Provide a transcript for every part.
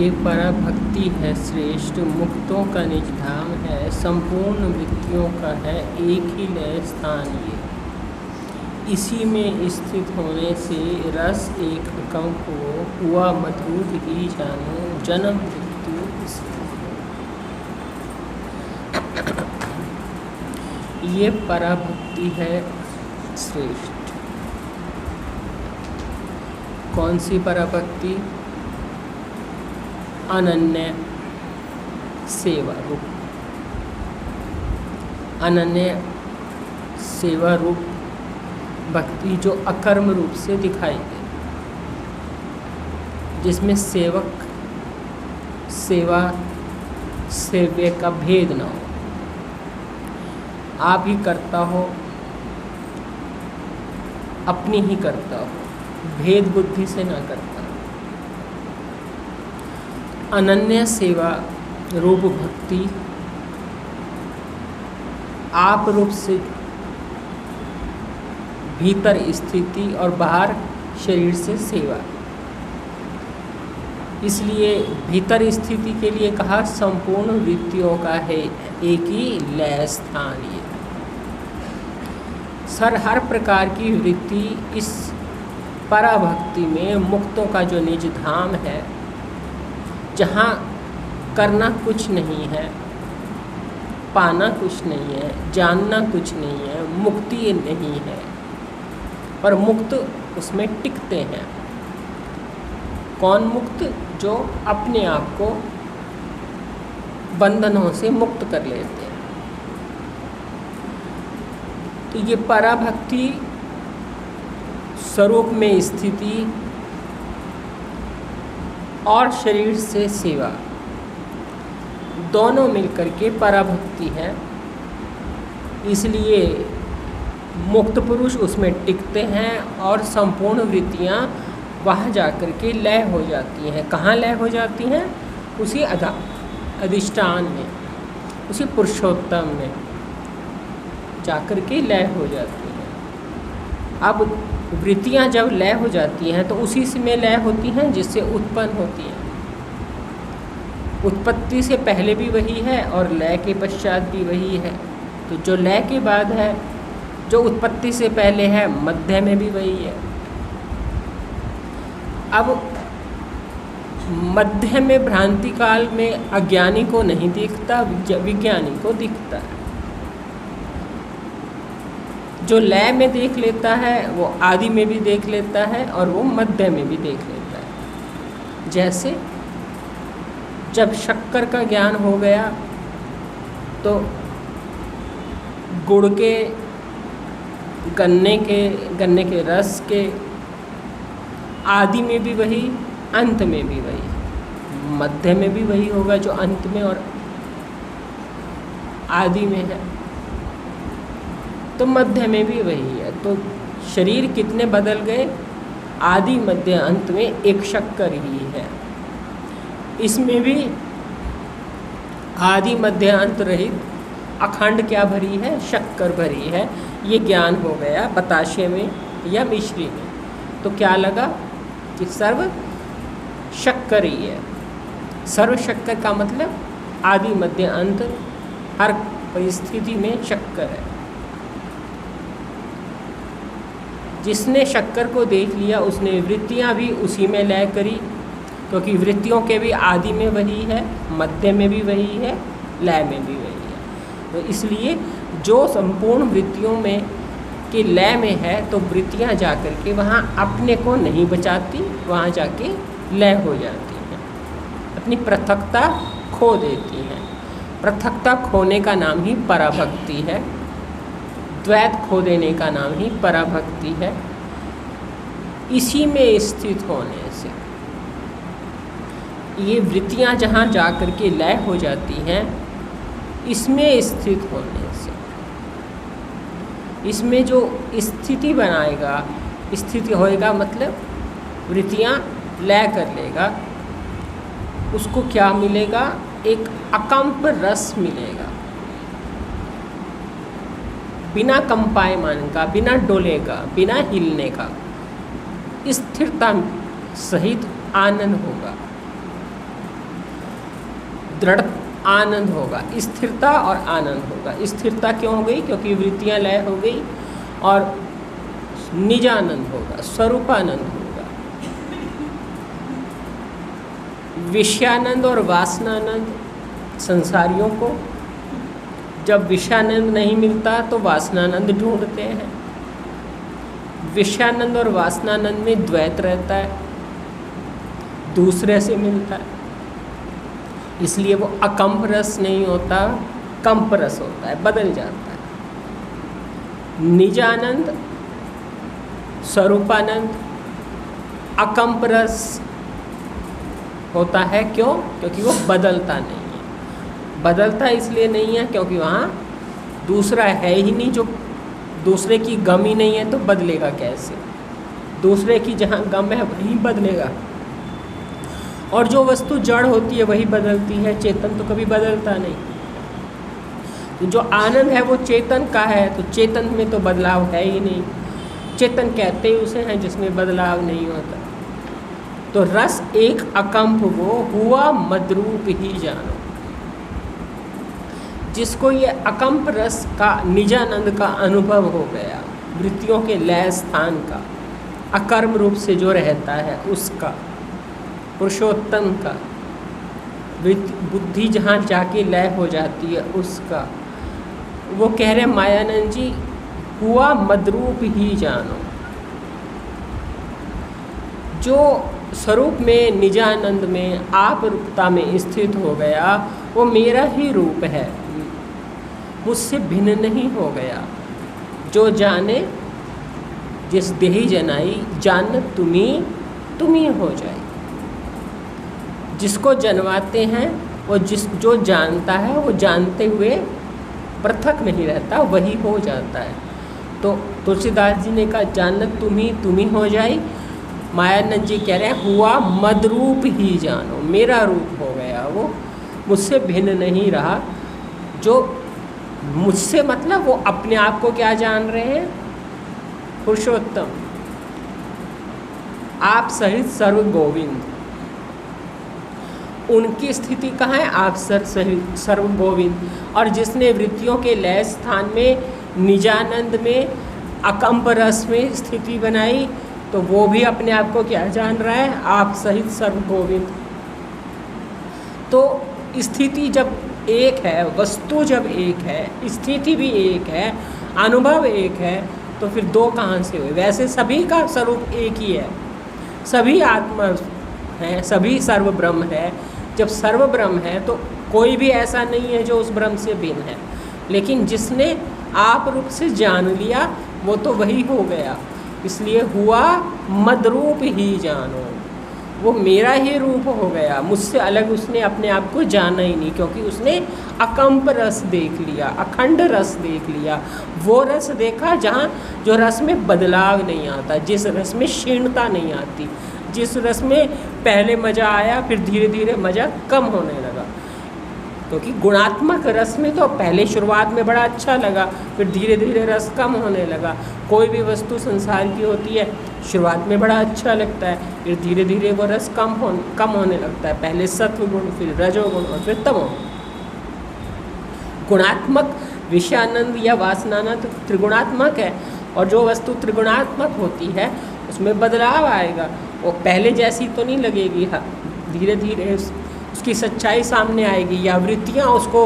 ये पराभक्ति है श्रेष्ठ, मुक्तों का निज धाम है, संपूर्ण वृत्तियों का है एक ही लय स्थान ये। इसी में स्थित होने से रस एक अकम को, हुआ मधुर ही जानो जन्म मृत्यु इसको। ये पराभक्ति है श्रेष्ठ। कौन सी पराभक्ति? अनन्य सेवा रूप, अनन्य सेवा रूप भक्ति जो अकर्म रूप से दिखाई दे, जिसमें सेवक सेवा सेव्य का भेद न हो। आप ही करता हो, अपनी ही करता हो, भेद बुद्धि से ना करता। अनन्य सेवा रूप भक्ति आप रूप से भीतर स्थिति और बाहर शरीर से सेवा। इसलिए भीतर स्थिति के लिए कहा संपूर्ण वृत्तियों का है एक ही लय स्थान ये। हर प्रकार की वृत्ति इस पराभक्ति में मुक्तों का जो निज धाम है, जहाँ करना कुछ नहीं है, पाना कुछ नहीं है, जानना कुछ नहीं है, मुक्ति नहीं है, पर मुक्त उसमें टिकते हैं। कौन मुक्त? जो अपने आप को बंधनों से मुक्त कर लेते हैं। तो ये पराभक्ति स्वरूप में स्थिति और शरीर से सेवा दोनों मिलकर के पराभक्ति है। इसलिए मुक्त पुरुष उसमें टिकते हैं और संपूर्ण वृत्तियाँ वहाँ जाकर के लय हो जाती हैं। कहाँ लय हो जाती हैं? उसी अधिष्ठान में, उसी पुरुषोत्तम में जाकर के लय हो जाती हैं। अब वृत्तियाँ जब लय हो जाती हैं तो उसी से में लय होती हैं जिससे उत्पन्न होती हैं। उत्पत्ति से पहले भी वही है और लय के पश्चात भी वही है। तो जो लय के बाद है, जो उत्पत्ति से पहले है, मध्य में भी वही है। अब मध्य में भ्रांति काल में अज्ञानी को नहीं दिखता, विज्ञानी को दिखता है। जो लय में देख लेता है वो आदि में भी देख लेता है और वो मध्य में भी देख लेता है। जैसे जब शक्कर का ज्ञान हो गया तो गुड़ के, गन्ने के रस के आदि में भी वही, अंत में भी वही, मध्य में भी वही होगा जो अंत में और आदि में है, तो मध्य में भी वही है। तो शरीर कितने बदल गए? आदि मध्य अंत में एक शक्कर ही है। इसमें भी आदि मध्य अंत रहित अखंड क्या भरी है? शक्कर भरी है। ये ज्ञान हो गया बताशे में या मिश्री में। तो क्या लगा कि सर्व शक्कर ही है। सर्व शक्कर का मतलब आदि मध्य अंत हर परिस्थिति में शक्कर है। जिसने शक्कर को देख लिया उसने वृत्तियाँ भी उसी में लय करी, क्योंकि वृत्तियों के भी आदि में वही है, मध्य में भी वही है, लय में भी वही है। तो इसलिए जो संपूर्ण वृत्तियों में के लय में है तो वृत्तियाँ जाकर के वहाँ अपने को नहीं बचाती, वहाँ जाके लय हो जाती हैं, अपनी पृथकता खो देती हैं। पृथकता खोने का नाम ही पराभक्ति है। द्वैत खो देने का नाम ही पराभक्ति है। इसी में स्थित होने से ये वृत्तियाँ जहाँ जाकर के लय हो जाती हैं, इसमें स्थित होने से, इसमें जो स्थिति बनाएगा, स्थिति होएगा मतलब वृत्तियाँ लय कर लेगा, उसको क्या मिलेगा? एक अकंप रस मिलेगा, बिना कंपायमान का, बिना डोले का, बिना हिलने का, स्थिरता सहित आनंद होगा। दृढ़ आनंद होगा, स्थिरता और आनंद होगा। स्थिरता क्यों हो गई? क्योंकि वृत्तियां लय हो गई, और निजानंद होगा, स्वरूपानंद होगा। विषयानंद और वासनानंद संसारियों को जब विषयानंद नहीं मिलता तो वासनानंद ढूंढते हैं। विषयानंद और वासनानंद में द्वैत रहता है, दूसरे से मिलता है, इसलिए वो अकंप रस नहीं होता, कंप रस होता है, बदल जाता है। निजानंद, स्वरूपानंद अकंप रस होता है। क्यों? क्योंकि वो बदलता नहीं है। बदलता इसलिए नहीं है क्योंकि वहाँ दूसरा है ही नहीं, जो दूसरे की गम ही नहीं है तो बदलेगा कैसे? दूसरे की जहाँ गम है वही बदलेगा, और जो वस्तु जड़ होती है वही बदलती है, चेतन तो कभी बदलता नहीं। तो जो आनंद है वो चेतन का है, तो चेतन में तो बदलाव है ही नहीं। चेतन कहते ही उसे हैं जिसमें बदलाव नहीं होता। तो रस एक अकंप वो हुआ मद्रूप ही जानो। जिसको ये अकंप रस का, निजानंद का अनुभव हो गया, वृत्तियों के लय स्थान का, अकर्म रूप से जो रहता है उसका, पुरुषोत्तम का, बुद्धि जहाँ जाके लय हो जाती है उसका, वो कह रहे मायानंद जी हुआ मद्रूप ही जानो। जो स्वरूप में, निजानंद में, आप रूपता में स्थित हो गया, वो मेरा ही रूप है, मुझसे भिन्न नहीं हो गया। जो जाने जिस देही जनाई, जानत तुम्ही हो जाए। जिसको जनवाते हैं वो जो जानता है वो जानते हुए पृथक नहीं रहता, वही हो जाता है। तो तुलसीदास जी ने कहा जानत तुम्ही हो जाए। मायानंद जी कह रहे हैं हुआ मद्रूप ही जानो, मेरा रूप हो गया, वो मुझसे भिन्न नहीं रहा। जो मुझसे मतलब वो अपने आप को क्या जान रहे हैं? पुरुषोत्तम, आप सहित सर्व गोविंद। उनकी स्थिति कहाँ है? आप सहित सर्व गोविंद। और जिसने वृत्तियों के लय स्थान में, निजानंद में, अकंप रस में स्थिति बनाई, तो वो भी अपने आप को क्या जान रहा है? आप सहित सर्व गोविंद। तो स्थिति जब एक है, वस्तु जब एक है, स्थिति भी एक है, अनुभव एक है, तो फिर दो कहाँ से हुए? वैसे सभी का स्वरूप एक ही है, सभी आत्मा है, सभी सर्व ब्रह्म है। जब सर्व ब्रह्म है तो कोई भी ऐसा नहीं है जो उस ब्रह्म से भिन्न है, लेकिन जिसने आप रूप से जान लिया वो तो वही हो गया। इसलिए हुआ मद्रूप ही जानो, वो मेरा ही रूप हो गया, मुझसे अलग उसने अपने आप को जाना ही नहीं, क्योंकि उसने अकंप रस देख लिया, अखंड रस देख लिया। वो रस देखा जहाँ जो रस में बदलाव नहीं आता, जिस रस में क्षीणता नहीं आती, जिस रस में पहले मज़ा आया फिर धीरे धीरे मज़ा कम होने लगा। क्योंकि गुणात्मक रस में तो पहले शुरुआत में बड़ा अच्छा लगा, फिर धीरे धीरे रस कम होने लगा। कोई भी वस्तु संसार की होती है, शुरुआत में बड़ा अच्छा लगता है, फिर धीरे धीरे वो रस कम होने लगता है। पहले सत्व गुण, फिर रजोगुण और फिर तमोगुण। गुणात्मक विषयानंद या वासनानंद त्रिगुणात्मक है, और जो वस्तु त्रिगुणात्मक होती है उसमें बदलाव आएगा। वो पहले जैसी तो नहीं लगेगी, हाँ धीरे धीरे उसकी सच्चाई सामने आएगी, या वृत्तियाँ उसको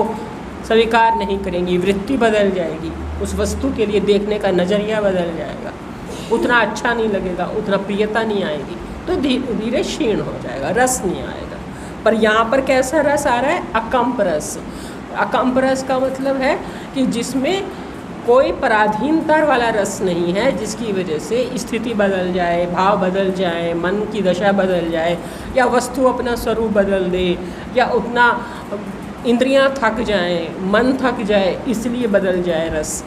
स्वीकार नहीं करेंगी, वृत्ति बदल जाएगी, उस वस्तु के लिए देखने का नज़रिया बदल जाएगा, उतना अच्छा नहीं लगेगा, उतना प्रियता नहीं आएगी, तो धीरे धीरे क्षीण हो जाएगा, रस नहीं आएगा। पर यहाँ पर कैसा रस आ रहा है? अकंप रस। अकंप रस का मतलब है कि जिसमें कोई पराधीनता वाला रस नहीं है, जिसकी वजह से स्थिति बदल जाए, भाव बदल जाए, मन की दशा बदल जाए, या वस्तु अपना स्वरूप बदल दे, या उतना इंद्रियां थक जाएं, मन थक जाए, इसलिए बदल जाए रस।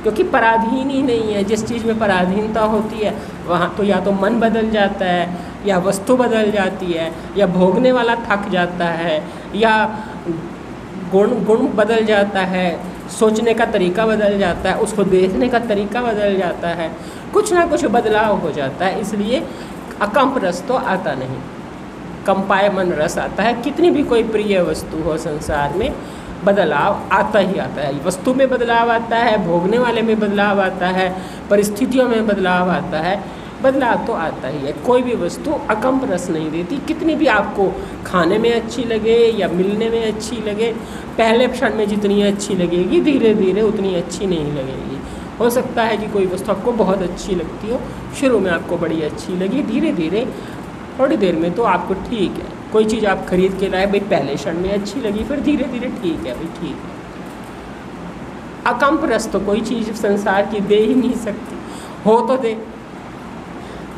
क्योंकि पराधीन ही नहीं है। जिस चीज़ में पराधीनता होती है वहाँ तो या तो मन बदल जाता है, या वस्तु बदल जाती है, या भोगने वाला थक जाता है, या गुण बदल जाता है, सोचने का तरीका बदल जाता है, उसको देखने का तरीका बदल जाता है, कुछ ना कुछ बदलाव हो जाता है। इसलिए अकंप रस तो आता नहीं। कंपायमान रस आता है। कितनी भी कोई प्रिय वस्तु हो संसार में, बदलाव आता ही आता है। वस्तु में बदलाव आता है, भोगने वाले में बदलाव आता है, परिस्थितियों में बदलाव आता है, बदलाव तो आता ही है। कोई भी वस्तु अकम्प रस नहीं देती, कितनी भी आपको खाने में अच्छी लगे या मिलने में अच्छी लगे, पहले क्षण में जितनी अच्छी लगेगी धीरे धीरे उतनी अच्छी नहीं लगेगी। हो सकता है कि कोई वस्तु आपको बहुत अच्छी लगती हो, शुरू में आपको बड़ी अच्छी लगी, धीरे धीरे थोड़ी देर में तो आपको ठीक है। कोई चीज़ आप खरीद के लाए, भाई पहले क्षण में अच्छी लगी, फिर धीरे धीरे ठीक है, भाई ठीक है। अकम्प रस तो कोई चीज़ संसार की दे ही नहीं सकती, हो तो दे,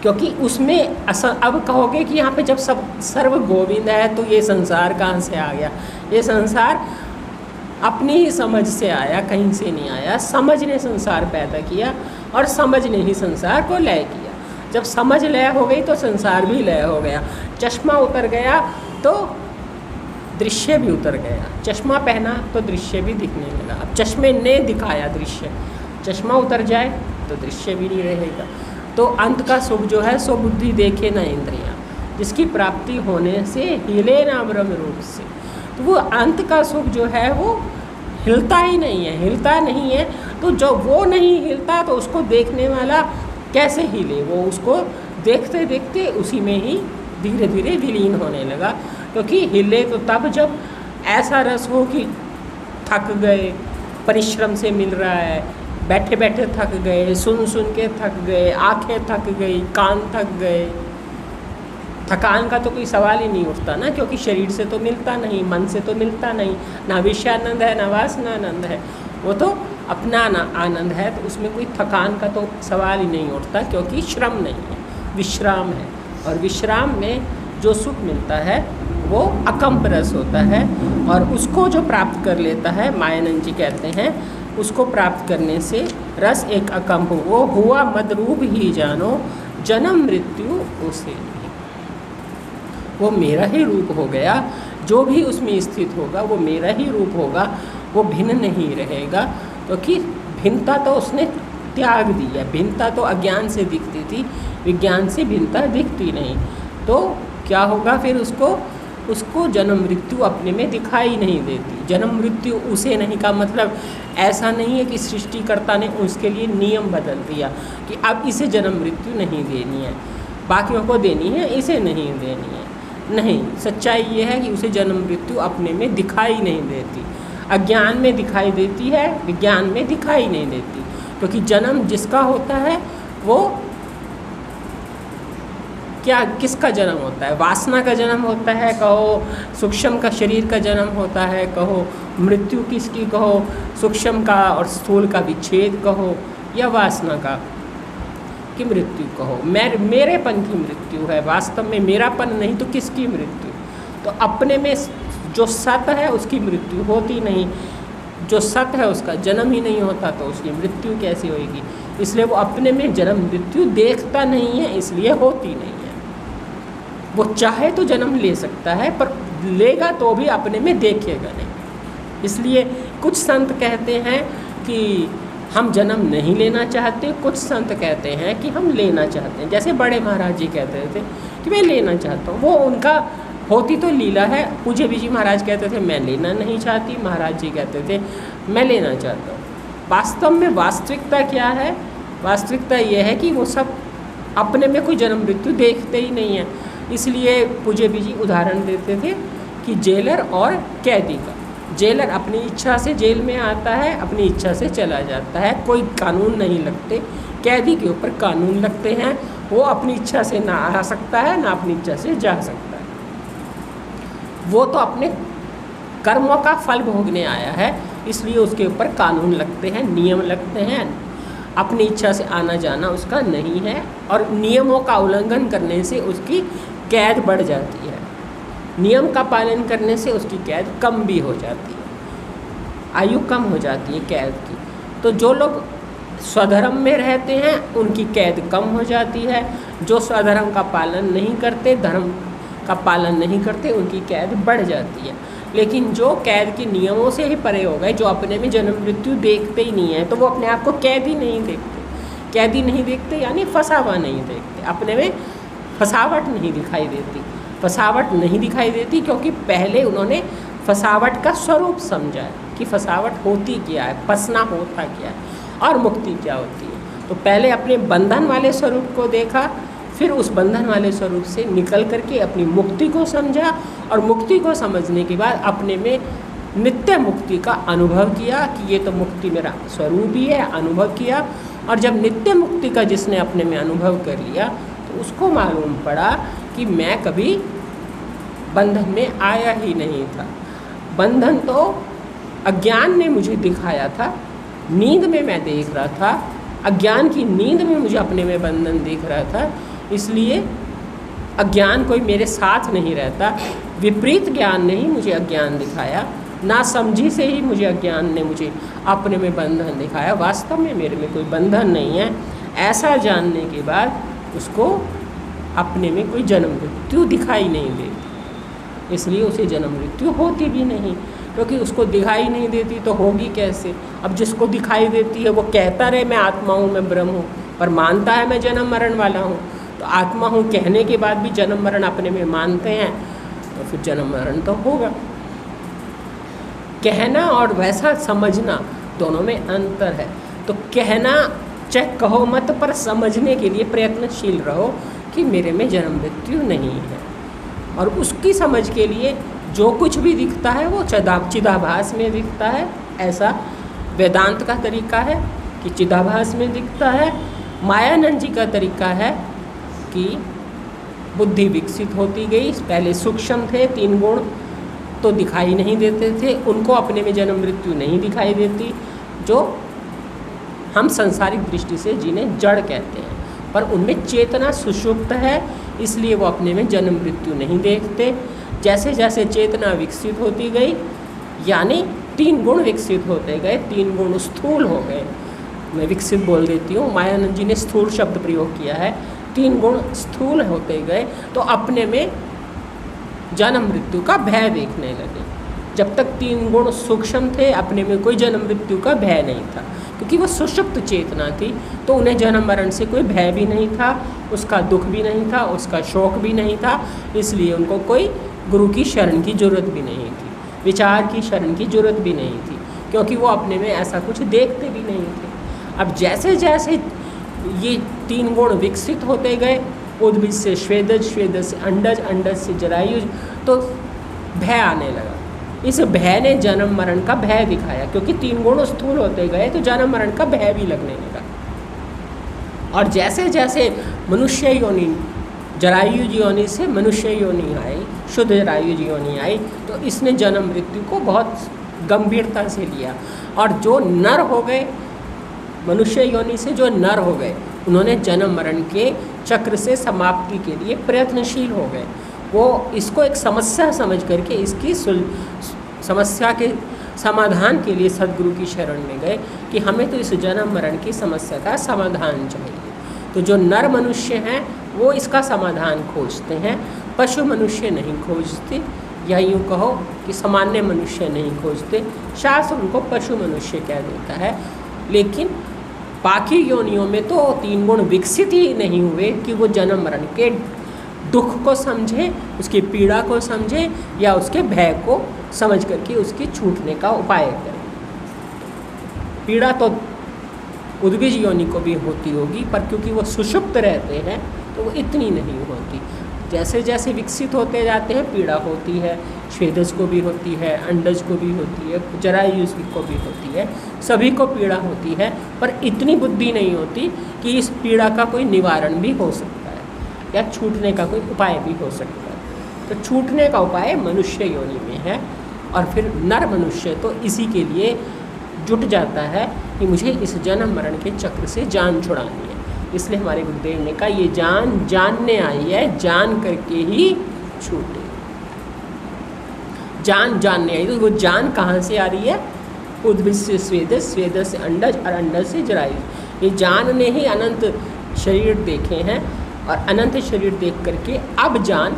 क्योंकि उसमें अब कहोगे कि यहाँ पे जब सब सर्व गोविंद है तो ये संसार कहाँ से आ गया। ये संसार अपनी ही समझ से आया, कहीं से नहीं आया। समझ ने संसार पैदा किया और समझ ने ही संसार को लय किया। जब समझ लय हो गई तो संसार भी लय हो गया। चश्मा उतर गया तो दृश्य भी उतर गया। चश्मा पहना तो दृश्य भी दिखने लगा। अब चश्मे ने दिखाया दृश्य, चश्मा उतर जाए तो दृश्य भी नहीं रहेगा। तो अंत का सुख जो है सो बुद्धि देखे न इंद्रियां, जिसकी प्राप्ति होने से हिले ना ब्रह्म रूप से। तो वो अंत का सुख जो है वो हिलता ही नहीं है, हिलता नहीं है। तो जो वो नहीं हिलता तो उसको देखने वाला कैसे हिले, वो उसको देखते देखते उसी में ही धीरे धीरे विलीन होने लगा। क्योंकि हिले तो तब जब ऐसा रस हो कि थक गए, परिश्रम से मिल रहा है, बैठे बैठे थक गए, सुन सुन के थक गए, आंखें थक गई, कान थक गए। थकान का तो कोई सवाल ही नहीं उठता ना, क्योंकि शरीर से तो मिलता नहीं, मन से तो मिलता नहीं, ना विषयानंद है ना वासनानंद है, वो तो अपना ना आनंद है। तो उसमें कोई थकान का तो सवाल ही नहीं उठता, क्योंकि श्रम नहीं है, विश्राम है। और विश्राम में जो सुख मिलता है वो अकम्प रस होता है। और उसको जो प्राप्त कर लेता है, मायानंद जी कहते हैं, उसको प्राप्त करने से रस एक अकम्प, वो हुआ मदरूप ही जानो, जन्म मृत्यु उसे, वो मेरा ही रूप हो गया। जो भी उसमें स्थित होगा वो मेरा ही रूप होगा, वो भिन्न नहीं रहेगा। क्योंकि भिन्नता तो उसने त्याग दी है। भिन्नता तो अज्ञान से दिखती थी, विज्ञान से भिन्नता दिखती नहीं। तो क्या होगा फिर उसको जन्म मृत्यु अपने में दिखाई नहीं देती। जन्म मृत्यु उसे नहीं का मतलब ऐसा नहीं है कि सृष्टिकर्ता ने उसके लिए नियम बदल दिया कि अब इसे जन्म मृत्यु नहीं देनी है, बाकियों को देनी है, इसे नहीं देनी है। नहीं, सच्चाई ये है कि उसे जन्म मृत्यु अपने में दिखाई नहीं देती। अज्ञान में दिखाई देती है, विज्ञान में दिखाई नहीं देती। क्योंकि जन्म जिसका होता है वो क्या, किसका जन्म होता है? वासना का जन्म होता है, कहो सूक्ष्म का शरीर का जन्म होता है, कहो मृत्यु किसकी, कहो सूक्ष्म का और स्थूल का विच्छेद कहो, या वासना का की मृत्यु कहो। मेरेपन की मृत्यु है, वास्तव में मेरापन नहीं तो किसकी मृत्यु? तो अपने में जो सत है उसकी मृत्यु होती नहीं, जो सत है उसका जन्म ही नहीं होता, तो उसकी मृत्यु कैसे होगी? इसलिए वो अपने में जन्म मृत्यु देखता नहीं है, इसलिए होती नहीं है। वो चाहे तो जन्म ले सकता है, पर लेगा तो भी अपने में देखेगा नहीं। इसलिए कुछ संत कहते हैं कि हम जन्म नहीं लेना चाहते, कुछ संत कहते हैं कि हम लेना चाहते हैं। जैसे बड़े महाराज जी कहते थे कि मैं लेना चाहता हूँ, वो उनका होती तो लीला है। पूज्य बीजी महाराज कहते थे मैं लेना नहीं चाहती, महाराज जी कहते थे मैं लेना चाहता हूँ। वास्तव में वास्तविकता क्या है? वास्तविकता ये है कि वो सब अपने में कोई जन्म मृत्यु देखते ही नहीं है। इसलिए पूज्य बीजी उदाहरण देते थे कि जेलर और कैदी का। जेलर अपनी इच्छा से जेल में आता है, अपनी इच्छा से चला जाता है, कोई कानून नहीं लगते। कैदी के ऊपर कानून लगते हैं, वो अपनी इच्छा से ना आ सकता है ना अपनी इच्छा से जा सकता है। वो तो अपने कर्मों का फल भोगने आया है, इसलिए उसके ऊपर कानून लगते हैं, नियम लगते हैं। अपनी इच्छा से आना जाना उसका नहीं है, और नियमों का उल्लंघन करने से उसकी कैद बढ़ जाती है, नियम का पालन करने से उसकी कैद कम भी हो जाती है, आयु कम हो जाती है कैद की। तो जो लोग स्वधर्म में रहते हैं उनकी कैद कम हो जाती है, जो स्वधर्म का पालन नहीं करते, धर्म का पालन नहीं करते, उनकी कैद बढ़ जाती है। लेकिन जो कैद के नियमों से ही परे हो गए, जो अपने में जन्म मृत्यु देखते ही नहीं है, तो वो अपने आप को कैदी नहीं देखते। कैदी नहीं देखते यानी फंसा हुआ नहीं देखते, अपने में फंसावट नहीं दिखाई देती। फसावट नहीं दिखाई देती, क्योंकि पहले उन्होंने फसावट का स्वरूप समझा है कि फसावट होती क्या है, फंसना होता क्या है और मुक्ति क्या होती है। तो पहले अपने बंधन वाले स्वरूप को देखा, फिर उस बंधन वाले स्वरूप से निकल करके अपनी मुक्ति को समझा, और मुक्ति को समझने के बाद अपने में नित्य मुक्ति का अनुभव किया कि ये तो मुक्ति मेरा स्वरूप ही है, अनुभव किया। और जब नित्य मुक्ति का जिसने अपने में अनुभव कर लिया तो उसको मालूम पड़ा कि मैं कभी बंधन में आया ही नहीं था। बंधन तो अज्ञान ने मुझे दिखाया था, नींद में मैं देख रहा था, अज्ञान की नींद में मुझे अपने में बंधन दिख रहा था, इसलिए अज्ञान कोई मेरे साथ नहीं रहता। विपरीत ज्ञान ने ही मुझे अज्ञान दिखाया, ना समझी से ही मुझे अज्ञान ने मुझे अपने में बंधन दिखाया। वास्तव में मेरे में कोई बंधन नहीं है, ऐसा जानने के बाद उसको अपने में कोई जन्म मृत्यु दिखाई नहीं देती, इसलिए उसे जन्म मृत्यु होती भी नहीं, क्योंकि उसको दिखाई नहीं देती तो होगी कैसे। अब जिसको दिखाई देती है वो कहता रहे मैं आत्मा हूँ, मैं ब्रह्म हूँ, पर मानता है मैं जन्म मरण वाला हूँ। तो आत्मा हूँ कहने के बाद भी जन्म मरण अपने में मानते हैं, तो फिर जन्म मरण तो होगा। कहना और वैसा समझना दोनों में अंतर है। तो कहना चाहे कहो मत, पर समझने के लिए प्रयत्नशील रहो कि मेरे में जन्म मृत्यु नहीं है। और उसकी समझ के लिए जो कुछ भी दिखता है वो चिदाभास में दिखता है, ऐसा वेदांत का तरीका है कि चिदाभास में दिखता है। मायानंद जी का तरीका है कि बुद्धि विकसित होती गई, पहले सूक्ष्म थे, 3 गुण तो दिखाई नहीं देते थे, उनको अपने में जन्म मृत्यु नहीं दिखाई देती, जो हम सांसारिक दृष्टि से जिन्हें जड़ कहते हैं, पर उनमें चेतना सुषुप्त है, इसलिए वो अपने में जन्म मृत्यु नहीं देखते। जैसे जैसे चेतना विकसित होती गई, यानी 3 गुण विकसित होते गए, 3 गुण स्थूल हो गए, मैं विकसित बोल देती हूँ, मायानंद जी ने स्थूल शब्द प्रयोग किया है, 3 गुण स्थूल होते गए तो अपने में जन्म मृत्यु का भय देखने लगे। जब तक 3 गुण सूक्ष्म थे अपने में कोई जन्म मृत्यु का भय नहीं था, क्योंकि वो सुषुप्त चेतना थी, तो उन्हें जन्म मरण से कोई भय भी नहीं था, उसका दुख भी नहीं था, उसका शोक भी नहीं था, इसलिए उनको कोई गुरु की शरण की जरूरत भी नहीं थी, विचार की शरण की जरूरत भी नहीं थी, क्योंकि वो अपने में ऐसा कुछ देखते भी नहीं थे। अब जैसे जैसे ये 3 गुण विकसित होते गए, उद्भिद से स्वेदज, स्वेदज से अंडज, अंडज से जरायुज, तो भय आने लगा। इस भय ने जन्म मरण का भय दिखाया, क्योंकि 3 गुण स्थूल होते गए तो जन्म मरण का भय भी लगने लगा। और जैसे जैसे मनुष्य योनि, जरायुज योनि से मनुष्य योनि आई, शुद्ध जरायुज योनि आई, तो इसने जन्म मृत्यु को बहुत गंभीरता से लिया। और जो नर हो गए, मनुष्य योनि से जो नर हो गए, उन्होंने जन्म मरण के चक्र से समाप्ति के लिए प्रयत्नशील हो गए। वो इसको एक समस्या समझ करके इसकी समस्या के समाधान के लिए सद्गुरु की शरण में गए कि हमें तो इस जन्म मरण की समस्या का समाधान चाहिए। तो जो नर मनुष्य हैं वो इसका समाधान खोजते हैं, पशु मनुष्य नहीं खोजते, या यूँ कहो कि सामान्य मनुष्य नहीं खोजते। शास्त्र उनको पशु मनुष्य कह देता है, लेकिन बाकी योनियों में तो 3 गुण विकसित ही नहीं हुए कि वो जन्म मरण के दुख को समझे, उसकी पीड़ा को समझे, या उसके भय को समझ करके उसकी छूटने का उपाय करें। पीड़ा तो उद्भिज योनि को भी होती होगी, पर क्योंकि वो सुषुप्त रहते हैं तो वो इतनी नहीं होती। जैसे जैसे विकसित होते जाते हैं पीड़ा होती है, स्वेदज को भी होती है, अंडज को भी होती है, जरायुज को भी होती है, सभी को पीड़ा होती है, पर इतनी बुद्धि नहीं होती कि इस पीड़ा का कोई निवारण भी हो सकता है या छूटने का कोई उपाय भी हो सकता है। तो छूटने का उपाय मनुष्य योनि में है, और फिर नर मनुष्य तो इसी के लिए जुट जाता है कि मुझे इस जन्म मरण के चक्र से जान छुड़ानी है। इसलिए हमारे गुरुदेव ने कहा ये जान जानने आई है, जान करके ही छूटे। जान जानने आई, तो वो जान कहाँ से आ रही है? उद्भिद से स्वेदज, स्वेदज से अंडज, और अंडज से जरायुज। ये जान ने ही अनंत शरीर देखे हैं, और अनंत शरीर देख करके अब जान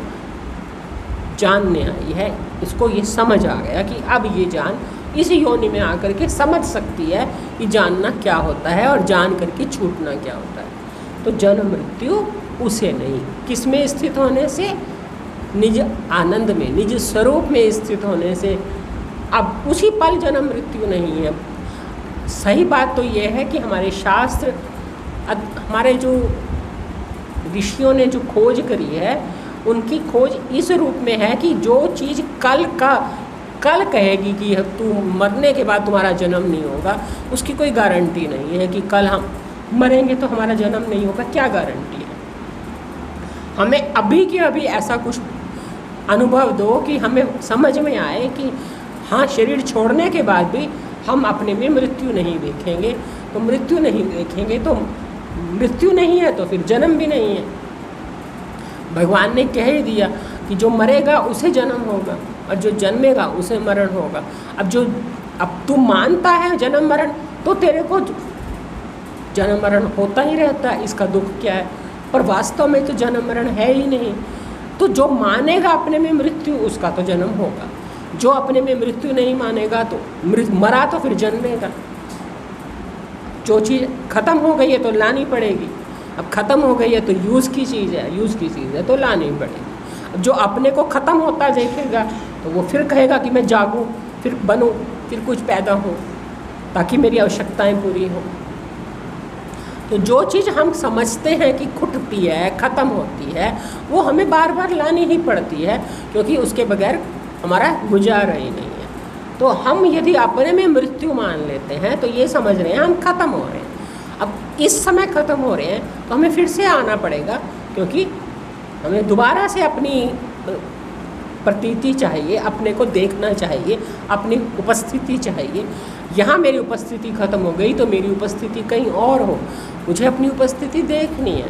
जानने आई है। इसको ये समझ आ गया कि अब ये जान इस योनि में आकर के समझ सकती है कि जानना क्या होता है और जान करके छूटना क्या होता है। तो जन्म मृत्यु उसे नहीं, किस में स्थित होने से? निज आनंद में, निज स्वरूप में स्थित होने से अब उसी पल जन्म मृत्यु नहीं है। सही बात तो ये है कि हमारे शास्त्र, हमारे जो ऋषियों ने जो खोज करी है, उनकी खोज इस रूप में है कि जो चीज़ कल कहेगी कि तू मरने के बाद तुम्हारा जन्म नहीं होगा, उसकी कोई गारंटी नहीं है कि कल हम मरेंगे तो हमारा जन्म नहीं होगा। क्या गारंटी है? हमें अभी के अभी ऐसा कुछ अनुभव दो कि हमें समझ में आए कि हाँ, शरीर छोड़ने के बाद भी हम अपने में मृत्यु नहीं देखेंगे। तो मृत्यु नहीं देखेंगे तो मृत्यु नहीं है, तो फिर जन्म भी नहीं है। भगवान ने कह ही दिया कि जो मरेगा उसे जन्म होगा और जो जन्मेगा उसे मरण होगा। अब तू मानता है जन्म मरण, तो तेरे को जन्म मरण होता ही रहता है, इसका दुख क्या है? पर वास्तव में तो जन्म मरण है ही नहीं। तो जो मानेगा अपने में मृत्यु, उसका तो जन्म होगा। जो अपने में मृत्यु नहीं मानेगा तो मरा तो फिर जन्मेगा। जो चीज़ खत्म हो गई है तो लानी पड़ेगी। अब खत्म हो गई है तो यूज़ की चीज़ है तो लानी पड़ेगी। अब जो अपने को ख़त्म होता देखेगा तो वो फिर कहेगा कि मैं जागूं, फिर बनूं, फिर कुछ पैदा हो ताकि मेरी आवश्यकताएं पूरी हों। तो जो चीज़ हम समझते हैं कि खुटती है, ख़त्म होती है, वो हमें बार बार लानी ही पड़ती है, क्योंकि उसके बगैर हमारा गुजारा ही नहीं है। तो हम यदि अपने में मृत्यु मान लेते हैं तो ये समझ रहे हैं हम ख़त्म हो रहे हैं। अब इस समय ख़त्म हो रहे हैं तो हमें फिर से आना पड़ेगा, क्योंकि हमें दोबारा से अपनी प्रतीति चाहिए, अपने को देखना चाहिए, अपनी उपस्थिति चाहिए। यहाँ मेरी उपस्थिति ख़त्म हो गई तो मेरी उपस्थिति कहीं और हो, मुझे अपनी उपस्थिति देखनी है।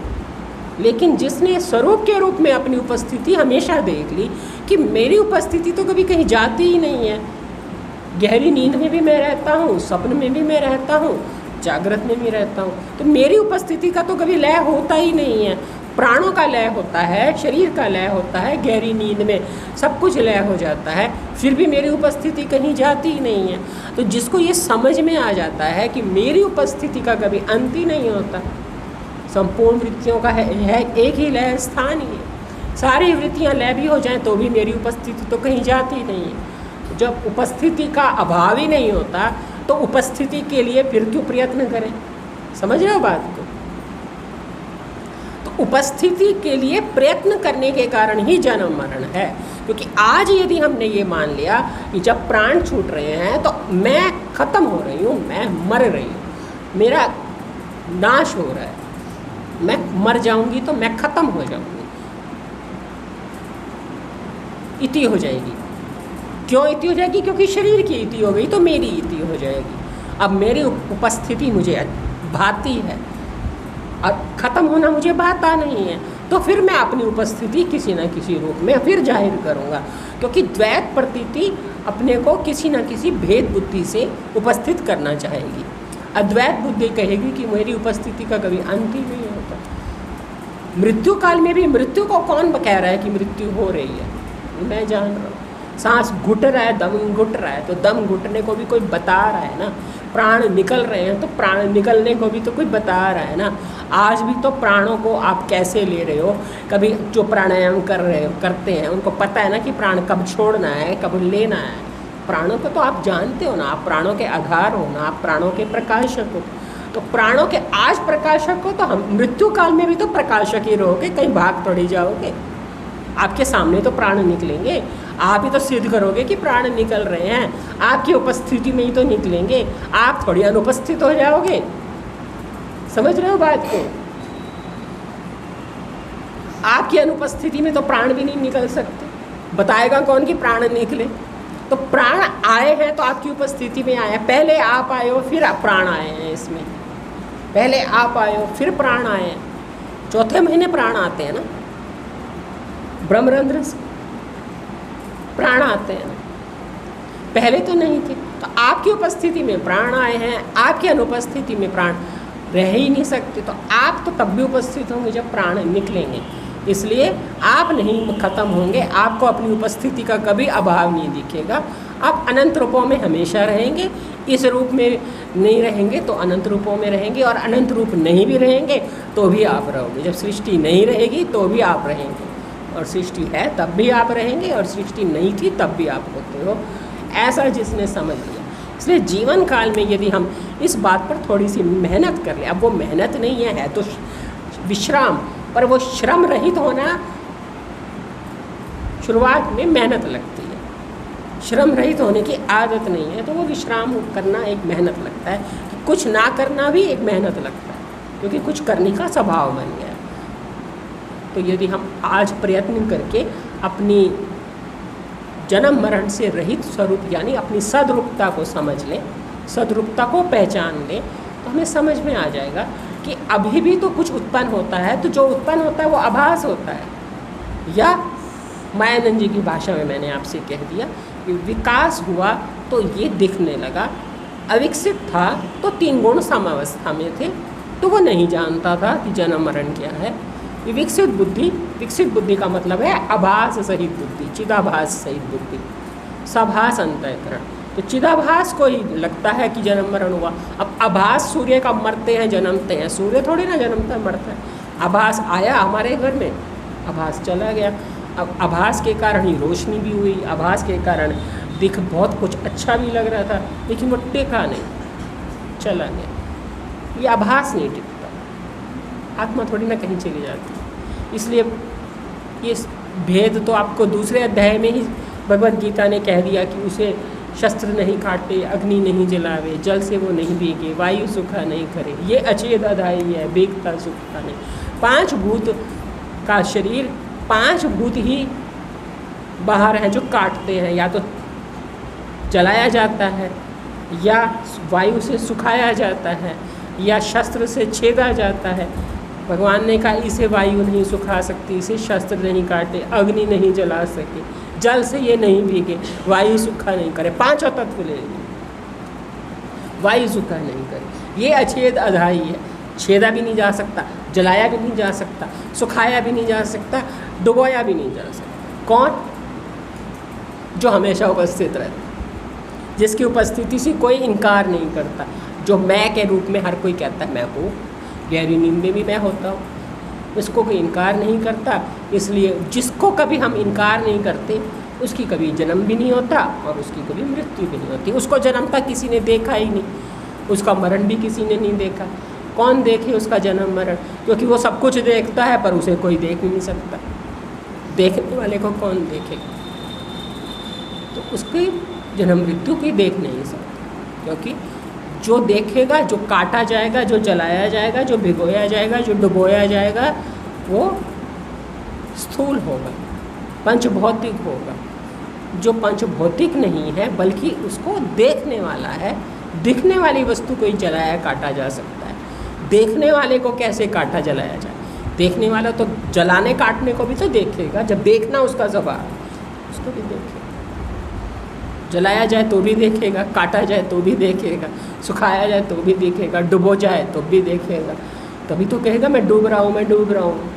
लेकिन जिसने स्वरूप के रूप में अपनी उपस्थिति हमेशा देख ली कि मेरी उपस्थिति तो कभी कहीं जाती ही नहीं है, गहरी नींद में भी मैं रहता हूँ, स्वप्न में भी मैं रहता हूँ, जागृत में भी रहता हूँ, तो मेरी उपस्थिति का तो कभी लय होता ही नहीं है। प्राणों का लय होता है, शरीर का लय होता है, गहरी नींद में सब कुछ लय हो जाता है, फिर भी मेरी उपस्थिति कहीं जाती ही नहीं है। तो जिसको ये समझ में आ जाता है कि मेरी उपस्थिति का कभी अंत ही नहीं होता, संपूर्ण वृत्तियों का है एक ही लय स्थान ही है, सारी वृत्तियाँ लय भी हो जाएं तो भी मेरी उपस्थिति तो कहीं जाती नहीं है। जब उपस्थिति का अभाव ही नहीं होता तो उपस्थिति के लिए फिर क्यों प्रयत्न करें? समझ रहे हो बात को? तो उपस्थिति के लिए प्रयत्न करने के कारण ही जन्म मरण है। क्योंकि आज यदि हमने ये मान लिया कि जब प्राण छूट रहे हैं तो मैं ख़त्म हो रही हूँ, मैं मर रही हूँ, मेरा नाश हो रहा है, मैं मर जाऊंगी तो मैं ख़त्म हो जाऊंगी, इति हो जाएगी। क्यों इति हो जाएगी? क्योंकि शरीर की इति हो गई तो मेरी इति हो जाएगी। अब मेरी उपस्थिति मुझे भाती है और ख़त्म होना मुझे भाता नहीं है, तो फिर मैं अपनी उपस्थिति किसी न किसी रूप में फिर जाहिर करूँगा। क्योंकि द्वैत प्रतीति अपने को किसी न किसी भेद बुद्धि से उपस्थित करना चाहेगी। अद्वैत बुद्धि कहेगी कि मेरी उपस्थिति का कभी अंत ही नहीं होता। मृत्यु काल में भी मृत्यु को कौन कह रहा है कि मृत्यु हो रही है? मैं जान रहा हूँ। सांस घुट रहा है, दम घुट रहा है, तो दम घुटने को भी कोई बता रहा है ना। प्राण निकल रहे हैं तो प्राण निकलने को भी तो कोई बता रहा है ना। आज भी तो प्राणों को आप कैसे ले रहे हो? कभी जो प्राणायाम करते हैं उनको पता है ना कि प्राण कब छोड़ना है, कब लेना है। प्राणों को तो आप जानते हो ना, आप प्राणों के आधार हो ना, आप प्राणों के प्रकाशक हो। तो प्राणों के आज प्रकाशक हो तो हम मृत्यु काल में भी तो प्रकाशक ही रहोगे, कहीं भाग थोड़ी जाओगे। आपके सामने तो प्राण निकलेंगे, आप ही तो सिद्ध करोगे कि प्राण निकल रहे हैं, आपकी उपस्थिति में ही तो निकलेंगे, आप थोड़ी अनुपस्थित हो जाओगे। समझ रहे हो बात को? आपकी अनुपस्थिति में तो प्राण भी नहीं निकल सकते। बताएगा कौन कि प्राण निकले? तो प्राण आए हैं तो आपकी उपस्थिति में आए हैं। पहले आप आए हो फिर प्राण आए हैं इसमें, पहले आप आए हो फिर प्राण आए हैं। चौथे महीने प्राण आते हैं ना, ब्रह्मरंध्र से प्राण आते हैं, पहले तो नहीं थे। तो आपकी उपस्थिति में प्राण आए हैं, आपकी अनुपस्थिति में प्राण रह ही नहीं सकते। तो आप तो तब भी उपस्थित होंगे जब प्राण निकलेंगे, इसलिए आप नहीं खत्म होंगे। आपको अपनी उपस्थिति का कभी अभाव नहीं दिखेगा। आप अनंत रूपों में हमेशा रहेंगे। इस रूप में नहीं रहेंगे तो अनंत रूपों में रहेंगे, और अनंत रूप नहीं भी रहेंगे तो भी आप रहोगे। जब सृष्टि नहीं रहेगी तो भी आप रहेंगे। और सृष्टि है तब भी आप रहेंगे, और सृष्टि नहीं थी तब भी आप होते हो, ऐसा जिसने समझ लिया। इसलिए जीवन काल में यदि हम इस बात पर थोड़ी सी मेहनत कर लें, अब वो मेहनत नहीं है तो विश्राम, पर वो श्रम रहित होना शुरुआत में मेहनत लगती है, श्रम रहित होने की आदत नहीं है, तो वो विश्राम करना एक मेहनत लगता है, कि कुछ ना करना भी एक मेहनत लगता है, क्योंकि कुछ करने का स्वभाव बन गया। तो यदि हम आज प्रयत्न करके अपनी जन्म मरण से रहित स्वरूप यानी अपनी सद्रूपता को समझ लें, सद्रूपता को पहचान लें, तो हमें समझ में आ जाएगा कि अभी भी तो कुछ उत्पन्न होता है, तो जो उत्पन्न होता है वो आभास होता है, या मायानंद जी की भाषा में मैंने आपसे कह दिया कि विकास हुआ तो ये दिखने लगा, अविकसित था तो 3 गुण समावस्था में थे, तो वो नहीं जानता था कि जन्म मरण क्या है। विकसित बुद्धि का मतलब है आभास सहित बुद्धि, चिदाभास सहित बुद्धि, सभास अंतःकरण। तो चिदाभास को ही लगता है कि जन्म मरण हुआ। अब आभास सूर्य का मरते हैं जन्मते हैं, सूर्य थोड़ी ना जन्मता है मरता है। आभास आया हमारे घर में, आभास चला गया। अब आभास के कारण ही रोशनी भी हुई, आभास के कारण दिख बहुत कुछ अच्छा भी लग रहा था, लेकिन वो टेका नहीं, चला गया। ये आभास नहीं टिकता, आत्मा थोड़ी ना कहीं चली जाती। इसलिए ये भेद तो आपको दूसरे अध्याय में ही भगवद गीता ने कह दिया कि उसे शस्त्र नहीं काटे, अग्नि नहीं जलावे, जल से वो नहीं भीगे, वायु सुखा नहीं करे, ये अछेद अधाई है, बेगता सुखता नहीं। 5 भूत का शरीर, 5 भूत ही बाहर हैं जो काटते हैं, या तो जलाया जाता है, या वायु से सुखाया जाता है, या शस्त्र से छेदा जाता है। भगवान ने कहा इसे वायु नहीं सुखा सकती, इसे शस्त्र नहीं काटे, अग्नि नहीं जला सके, जल से ये नहीं भीगे, वायु सुखा नहीं करे। 5 तत्व ले लिए, वायु सुखा नहीं करे। ये अछेद अधाई है, छेदा भी नहीं जा सकता, जलाया भी नहीं जा सकता, सुखाया भी नहीं जा सकता, डुबोया भी नहीं जा सकता। कौन? जो हमेशा उपस्थित रहता, जिसकी उपस्थिति से कोई इनकार नहीं करता, जो मैं के रूप में हर कोई कहता है मैं हूँ, गहरी नींद में भी मैं होता हूँ, इसको कोई इनकार नहीं करता। इसलिए जिसको कभी हम इनकार नहीं करते उसकी कभी जन्म भी नहीं होता और उसकी कभी मृत्यु भी नहीं होती। उसको जन्मता किसी ने देखा ही नहीं, उसका मरण भी किसी ने नहीं देखा। कौन देखे उसका जन्म मरण? क्योंकि वो सब कुछ देखता है पर उसे कोई देख नहीं सकता। देखने वाले को कौन देखेगा? तो उसकी जन्म मृत्यु की देख नहीं सकता, क्योंकि जो देखेगा, जो काटा जाएगा, जो जलाया जाएगा, जो भिगोया जाएगा, जो डुबोया जाएगा, वो स्थूल होगा, पंचभौतिक होगा। जो पंचभौतिक नहीं है बल्कि उसको देखने वाला है, दिखने वाली वस्तु को ही जलाया काटा जा सकता है। देखने वाले को कैसे काटा जलाया जाए? देखने वाला तो जलाने काटने को भी तो देखेगा, जब देखना उसका स्वभाव, उसको भी देखेगा। जलाया जाए तो भी देखेगा, काटा जाए तो भी देखेगा, सुखाया जाए तो भी देखेगा, डुबो जाए तो भी देखेगा। तभी तो कहेगा मैं डूब रहा हूँ, मैं डूब रहा हूँ।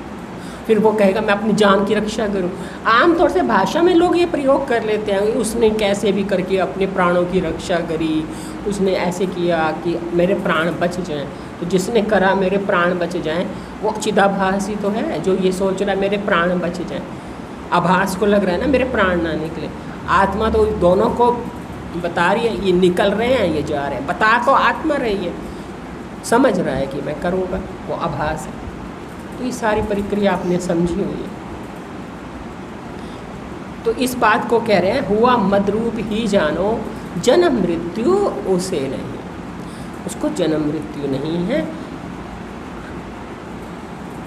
फिर वो कहेगा मैं अपनी जान की रक्षा करूँ। आमतौर से भाषा में लोग ये प्रयोग कर लेते हैं, उसने कैसे भी करके अपने प्राणों की रक्षा करी, उसने ऐसे किया कि मेरे प्राण बच जाएं। तो जिसने करा मेरे प्राण बच जाएं, वो चिदाभास ही तो है, जो ये सोच रहा है मेरे प्राण बच जाएं। आभास को लग रहा है ना मेरे प्राण ना निकले। आत्मा तो दोनों को बता रही है, ये निकल रहे हैं, ये जा रहे हैं। बता तो आत्मा रही है, समझ रहा है कि मैं करूँगा, वो आभास है। तो ये सारी प्रक्रिया आपने समझी हुई है। तो इस बात को कह रहे हैं, हुआ मदरूप ही जानो, जन्म मृत्यु उसे नहीं, उसको जन्म मृत्यु नहीं है।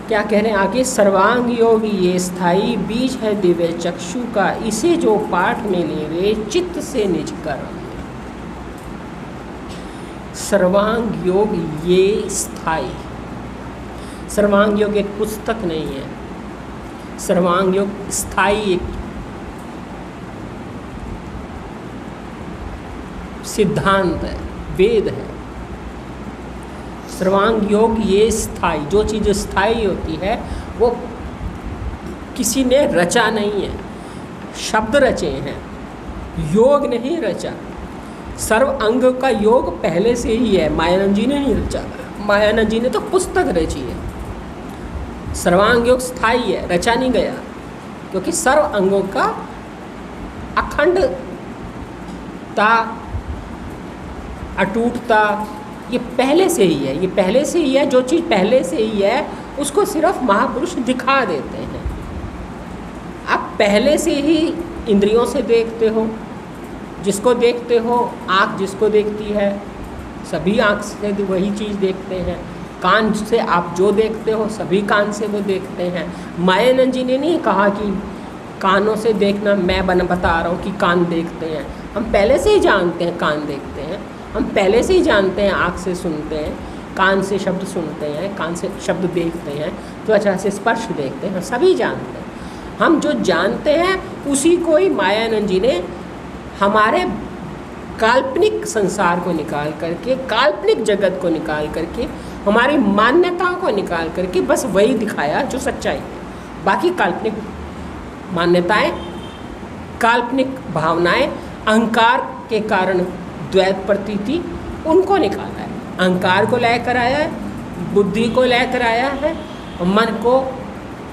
क्या कह रहे हैं आगे? सर्वांग योग ये स्थाई बीज है दिव्य चक्षु का, इसे जो पाठ में लेवे चित्त से निज कर्म। सर्वांग योग ये स्थाई, सर्वांग योग एक पुस्तक नहीं है, सर्वांग योग स्थाई एक सिद्धांत है, वेद है। सर्वांग योग ये स्थाई, जो चीज़ स्थाई होती है वो किसी ने रचा नहीं है, शब्द रचे हैं, योग नहीं रचा। सर्व अंग का योग पहले से ही है, मायानंद जी ने नहीं रचा, मायानंद जी ने तो पुस्तक रची है। सर्वांग योग स्थाई है, रचा नहीं गया। क्योंकि सर्व अंगों का अखंडता, अटूटता ये पहले से ही है, ये पहले से ही है। जो चीज़ पहले से ही है उसको सिर्फ महापुरुष दिखा देते हैं। आप पहले से ही इंद्रियों से देखते हो, जिसको देखते हो, आँख जिसको देखती है सभी आँख से वही चीज़ देखते हैं। कान से आप जो देखते हो सभी कान से वो देखते हैं। मायानंद जी ने नहीं कहा कि कानों से देखना, मैं बता रहा हूँ कि कान देखते हैं। हम पहले से ही जानते हैं कान देखते हैं, हम पहले से ही जानते हैं आँख से सुनते हैं, कान से शब्द सुनते हैं, कान से शब्द देखते हैं, त्वचा से स्पर्श देखते हैं, सभी जानते हैं। हम जो जानते हैं उसी को ही मायानंद जी ने हमारे काल्पनिक संसार को निकाल करके, काल्पनिक जगत को निकाल करके, हमारी मान्यताओं को निकाल करके बस वही दिखाया जो सच्चाई है। बाकी काल्पनिक मान्यताएं, काल्पनिक भावनाएं, अहंकार के कारण द्वैत प्रतीति, उनको निकाला है। अहंकार को लेकर आया है, बुद्धि को लेकर आया है, मन को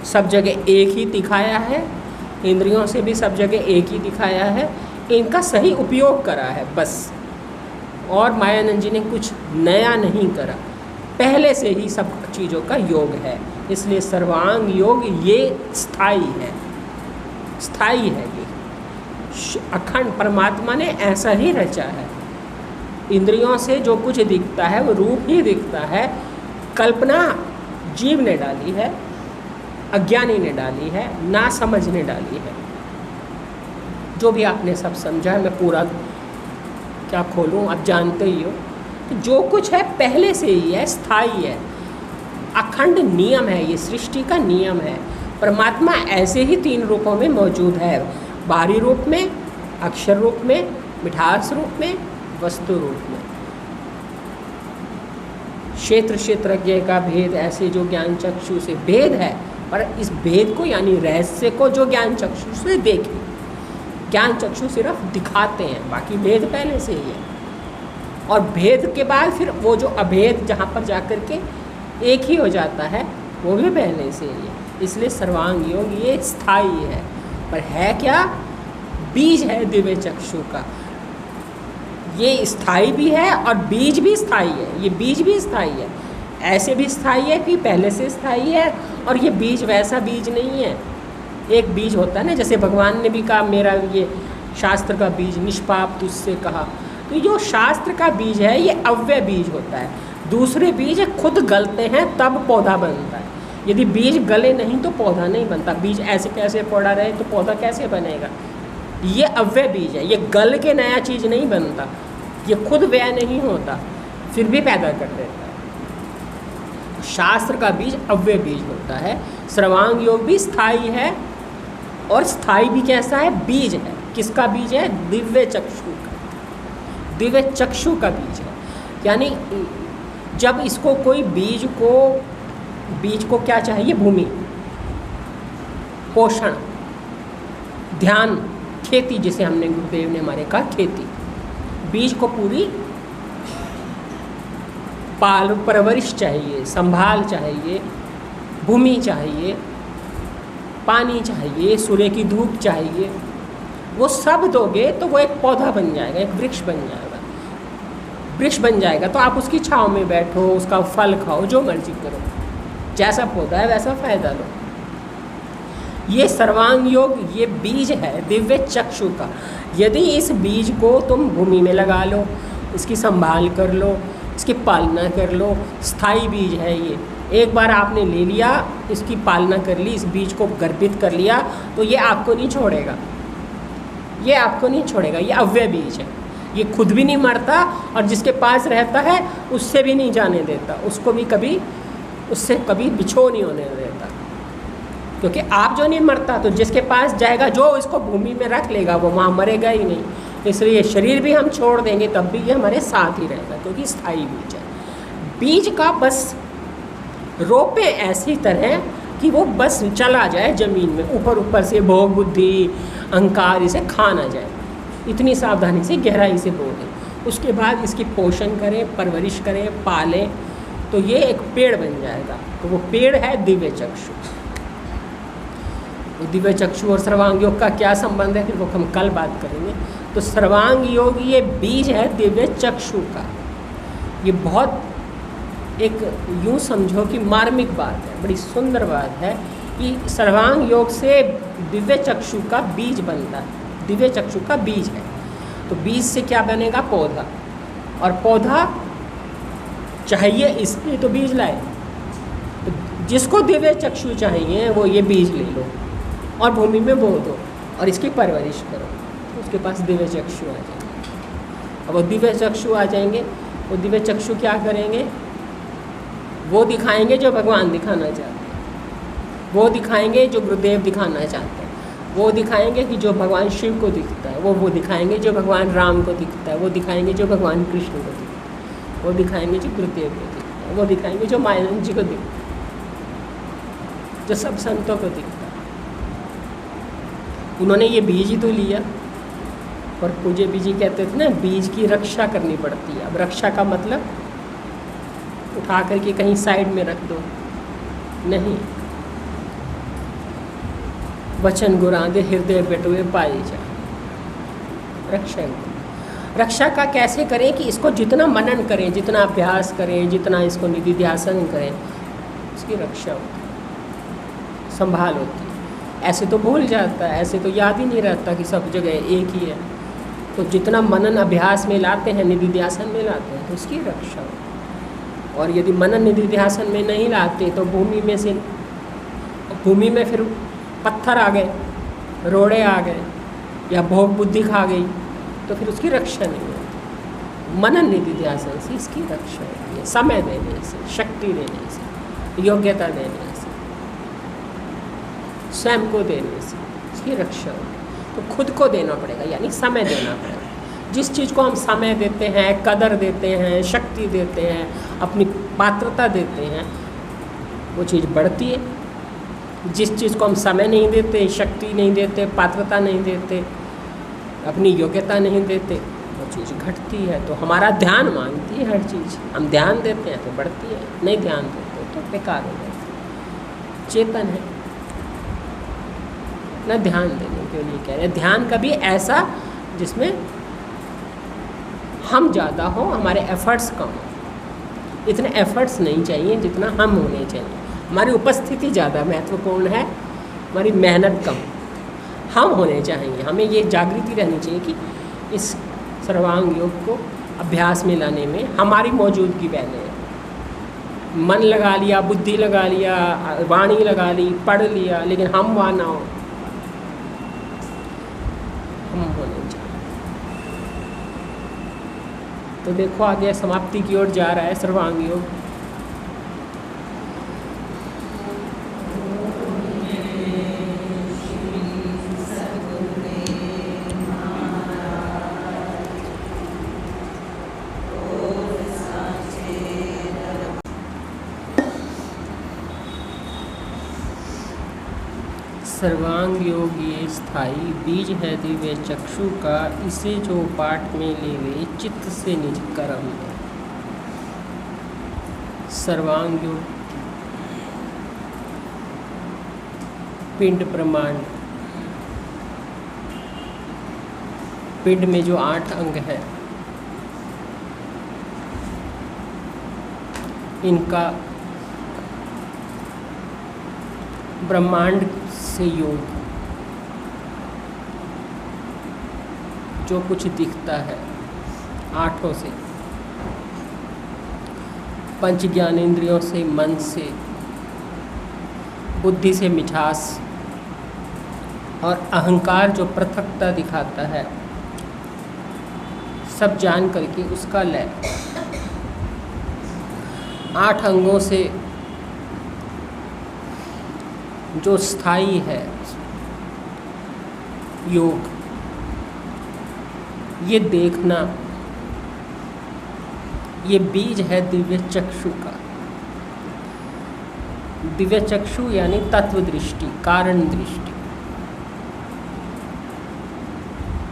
सब जगह एक ही दिखाया है, इंद्रियों से भी सब जगह एक ही दिखाया है। इनका सही उपयोग करा है बस। और मायानंद जी ने कुछ नया नहीं करा, पहले से ही सब चीज़ों का योग है। इसलिए सर्वांग योग ये स्थायी है, स्थायी है। ये अखंड परमात्मा ने ऐसा ही रचा है। इंद्रियों से जो कुछ दिखता है वो रूप ही दिखता है। कल्पना जीव ने डाली है, अज्ञानी ने डाली है, ना समझ ने डाली है। जो भी आपने सब समझा है, मैं पूरा क्या खोलूं, आप जानते ही हो। जो कुछ है पहले से ही है, स्थायी है, अखंड नियम है, ये सृष्टि का नियम है। परमात्मा ऐसे ही 3 रूपों में मौजूद है, बाहरी रूप में, अक्षर रूप में, मिठास रूप में, वस्तु रूप में। क्षेत्र क्षेत्रज्ञ का भेद ऐसे जो ज्ञान चक्षु से भेद है, पर इस भेद को यानी रहस्य को जो ज्ञान चक्षु से देखे, ज्ञान चक्षु सिर्फ दिखाते हैं, बाकी भेद पहले से ही है। और भेद के बाद फिर वो जो अभेद जहाँ पर जाकर के एक ही हो जाता है, वो भी पहले से ही है। इसलिए सर्वांग योग ये स्थायी है, पर है क्या? बीज है दिव्य चक्षु का। ये स्थायी भी है और बीज भी स्थायी है। ये बीज भी स्थायी है, ऐसे भी स्थायी है कि पहले से स्थायी है। और ये बीज वैसा बीज नहीं है। एक बीज होता है ना, जैसे भगवान ने भी कहा मेरा ये शास्त्र का बीज निष्पाप तुझसे कहा, तो जो शास्त्र का बीज है ये अव्यय बीज होता है। दूसरे बीज खुद गलते हैं तब पौधा बनता है। यदि बीज गले नहीं तो पौधा नहीं बनता। बीज ऐसे कैसे पड़ा रहे तो पौधा कैसे बनेगा? ये अव्यय बीज है, ये गल के नया चीज़ नहीं बनता, ये खुद व्यय नहीं होता, फिर भी पैदा कर देता है। शास्त्र का बीज अव्यय बीज होता है। सर्वांग योग भी स्थायी है, और स्थायी भी कैसा है? बीज है। किसका बीज है? दिव्य चक्षु का। दिव्य चक्षु का बीज है। यानी जब इसको कोई बीज को क्या चाहिए? भूमि, पोषण, ध्यान, खेती, जिसे हमने गुरुदेव ने हमारे कहा खेती। बीज को पूरी पाल परवरिश चाहिए, संभाल चाहिए, भूमि चाहिए, पानी चाहिए, सूर्य की धूप चाहिए। वो सब दोगे तो वो एक पौधा बन जाएगा, एक वृक्ष बन जाएगा। वृक्ष बन जाएगा तो आप उसकी छांव में बैठो, उसका फल खाओ, जो मर्जी करो, जैसा पौधा है वैसा फायदा लो। ये सर्वांग योग ये बीज है दिव्य चक्षु का। यदि इस बीज को तुम भूमि में लगा लो, इसकी संभाल कर लो, इसकी पालना कर लो, स्थायी बीज है ये। एक बार आपने ले लिया, इसकी पालना कर ली, इस बीज को गर्भित कर लिया, तो ये आपको नहीं छोड़ेगा, ये आपको नहीं छोड़ेगा। ये अव्यय बीज है, ये खुद भी नहीं मरता और जिसके पास रहता है उससे भी नहीं जाने देता, उसको भी कभी उससे कभी बिछो नहीं होने देता। क्योंकि आप जो नहीं मरता तो जिसके पास जाएगा, जो इसको भूमि में रख लेगा वो वहाँ मरेगा ही नहीं। इसलिए शरीर भी हम छोड़ देंगे तब भी ये हमारे साथ ही रहेगा, क्योंकि स्थायी बीज है। बीज का बस रोपे ऐसी तरह कि वो बस चला जाए ज़मीन में, ऊपर ऊपर से भोग बुद्धि अहंकार इसे खा ना जाए। इतनी सावधानी से गहराई से बोलें, उसके बाद इसकी पोषण करें, परवरिश करें, पालें, तो ये एक पेड़ बन जाएगा। तो वो पेड़ है दिव्य चक्षु। दिव्य चक्षु और सर्वांग योग का क्या संबंध है, फिर वो हम कल बात करेंगे। तो सर्वांग योग ये बीज है दिव्य चक्षु का। ये बहुत एक यूँ समझो कि मार्मिक बात है, बड़ी सुंदर बात है कि सर्वांग योग से दिव्य चक्षु का बीज बनता है। दिव्य चक्षु का बीज है, तो बीज से क्या बनेगा, पौधा। और पौधा चाहिए इसलिए तो बीज लाए। तो जिसको दिव्य चक्षु चाहिए वो ये बीज ले लो और भूमि में बो दो और इसकी परवरिश करो, तो उसके पास दिव्य चक्षु आ जाएंगे। अब वो दिव्य चक्षु आ जाएंगे, वो दिव्य चक्षु क्या करेंगे, वो दिखाएंगे जो भगवान दिखाना चाहते हैं, वो दिखाएंगे जो गुरुदेव दिखाना चाहते हैं, वो दिखाएंगे कि जो भगवान शिव को दिखता है, वो दिखाएंगे जो भगवान राम को दिखता है, वो दिखाएंगे जो भगवान कृष्ण को दिखता है, वो दिखाएंगे जो गुरुदेव को दिखता है, वो दिखाएंगे जो मायानंद जी को दिखता है, जो सब संतों को दिखता है। उन्होंने ये बीज ही तो लिया। और पूज्य बीजी कहते थे ना, बीज की रक्षा करनी पड़ती है। अब रक्षा का मतलब उठा करके कहीं साइड में रख दो, नहीं। वचन गुरांदे हृदय बेटुए पाए जा। रक्षा का कैसे करें कि इसको जितना मनन करें, जितना अभ्यास करें, जितना इसको निधि ध्यासन करें, इसकी रक्षा होती है, संभाल होती है। ऐसे तो भूल जाता है, ऐसे तो याद ही नहीं रहता कि सब जगह एक ही है। तो जितना मनन अभ्यास में लाते हैं, निधि ध्यासन में लाते हैं, तो उसकी रक्षा होती है। और यदि मनन निधि ध्यासन में नहीं लाते तो भूमि में फिर पत्थर आ गए, रोड़े आ गए या भोग बुद्धि खा गई, तो फिर उसकी रक्षा नहीं होती। मनन निधि ध्यासन से इसकी रक्षा होती है, समय देने से, शक्ति देने से, योग्यता देने से, स्वयं को देने से इसकी रक्षा होती है। तो खुद को देना पड़ेगा, यानी समय देना पड़ेगा। जिस चीज़ को हम समय देते हैं, कदर देते हैं, शक्ति देते हैं, अपनी पात्रता देते हैं, वो चीज़ बढ़ती है। जिस चीज़ को हम समय नहीं देते, शक्ति नहीं देते, पात्रता नहीं देते, अपनी योग्यता नहीं देते, वो चीज़ घटती है। तो हमारा ध्यान मांगती है हर चीज़। हम ध्यान देते हैं तो बढ़ती है, नहीं ध्यान देते तो बेकार हो जाती है। चेतन है ना, ध्यान देने के लिए कह रहे हैं। ध्यान कभी ऐसा जिसमें हम ज़्यादा हो, हमारे एफर्ट्स कम हो। इतने एफर्ट्स नहीं चाहिए जितना हम होने चाहिए। हमारी उपस्थिति ज़्यादा महत्वपूर्ण है, हमारी मेहनत कम। हम होने चाहिए, हमें ये जागृति रहनी चाहिए कि इस सर्वांग योग को अभ्यास में लाने में हमारी मौजूदगी पहले है। मन लगा लिया, बुद्धि लगा लिया, वाणी लगा ली, पढ़ लिया, लेकिन हम वहाँ ना हो। हम होने चाहिए। तो देखो आगे समाप्ति की ओर जा रहा है सर्वांग योग। सर्वांग योग ये स्थाई बीज है दिव्य चक्षु का, इसे जो पाठ में लेवे चित्त से निज कर्म। सर्वांग योग पिंड ब्रह्मांड, पिंड में जो 8 अंग है, इनका ब्रह्मांड से योग, जो कुछ दिखता है 8 से, पंच ज्ञानेंद्रियों से, मन से, बुद्धि से मिठास और अहंकार जो पृथकता दिखाता है, सब जान करके उसका लय। 8 अंगों से जो स्थायी है योग, ये देखना, ये बीज है दिव्य चक्षु का। दिव्य चक्षु यानी तत्व दृष्टि, कारण दृष्टि।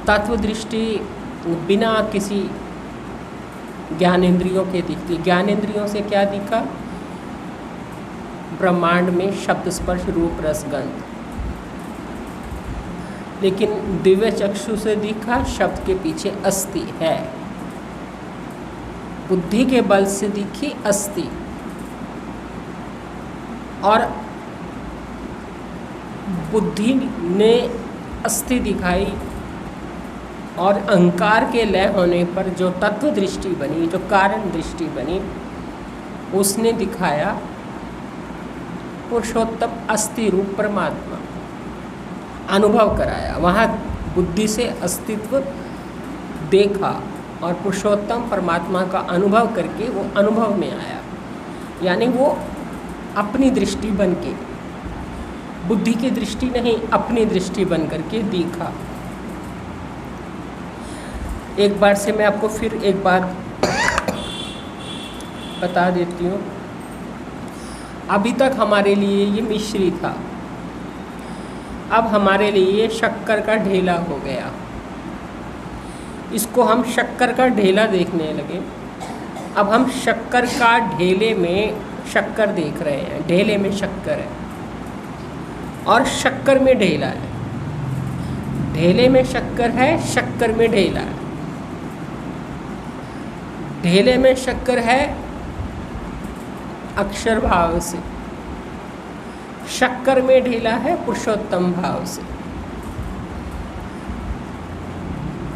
तत्व दृष्टि बिना किसी ज्ञानेंद्रियों के दिखती। ज्ञानेंद्रियों से क्या दिखा? ब्रह्मांड में शब्द स्पर्श रूप रस गंध। लेकिन दिव्य चक्षु से दिखा शब्द के पीछे अस्थि है, बुद्धि के बल से दिखी अस्थि, और बुद्धि ने अस्थि दिखाई और अहंकार के लय होने पर जो तत्व दृष्टि बनी, जो कारण दृष्टि बनी, उसने दिखाया पुरुषोत्तम अस्थि रूप परमात्मा, अनुभव कराया। वहाँ बुद्धि से अस्तित्व देखा और पुरुषोत्तम परमात्मा का अनुभव करके वो अनुभव में आया, यानी वो अपनी दृष्टि बन के, बुद्धि की दृष्टि नहीं, अपनी दृष्टि बन करके दिखा। एक बार से मैं आपको फिर एक बार बता देती हूँ। अभी तक हमारे लिए ये मिश्री था, अब हमारे लिए शक्कर का ढेला हो गया। इसको हम शक्कर का ढेला देखने लगे। अब हम शक्कर का ढेले में शक्कर देख रहे हैं, ढेले में शक्कर है और शक्कर में ढेला है, ढेले में शक्कर है, शक्कर में ढेला है। ढेले में शक्कर है अक्षर भाव से, शक्कर में ढेला है पुरुषोत्तम भाव से।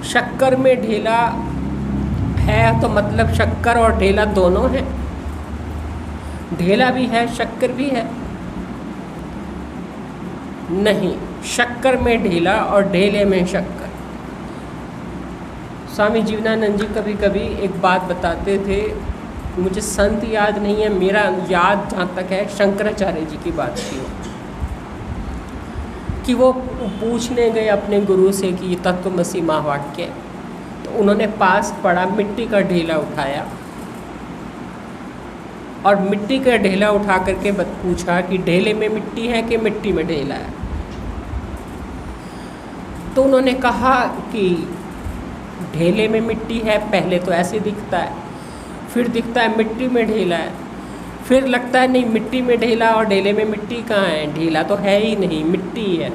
शक्कर में ढेला है तो मतलब शक्कर और ढेला दोनों है, ढेला भी है शक्कर भी है। नहीं, शक्कर में ढेला और ढेले में शक्कर। स्वामी जीवनानंद जी कभी कभी एक बात बताते थे, मुझे संत याद नहीं है, मेरा याद जहाँ तक है शंकराचार्य जी की बात थी कि वो पूछने गए अपने गुरु से कि ये तत्वमसि महावाक्य, तो उन्होंने पास पड़ा मिट्टी का ढेला उठाया और मिट्टी का ढेला उठा करके पूछा कि ढेले में मिट्टी है कि मिट्टी में ढेला है। तो उन्होंने कहा कि ढेले में मिट्टी है, पहले तो ऐसे दिखता है, फिर दिखता है मिट्टी में ढेला है, फिर लगता है नहीं मिट्टी में ढेला और ढेले में मिट्टी कहाँ है, ढेला तो है ही नहीं, मिट्टी है।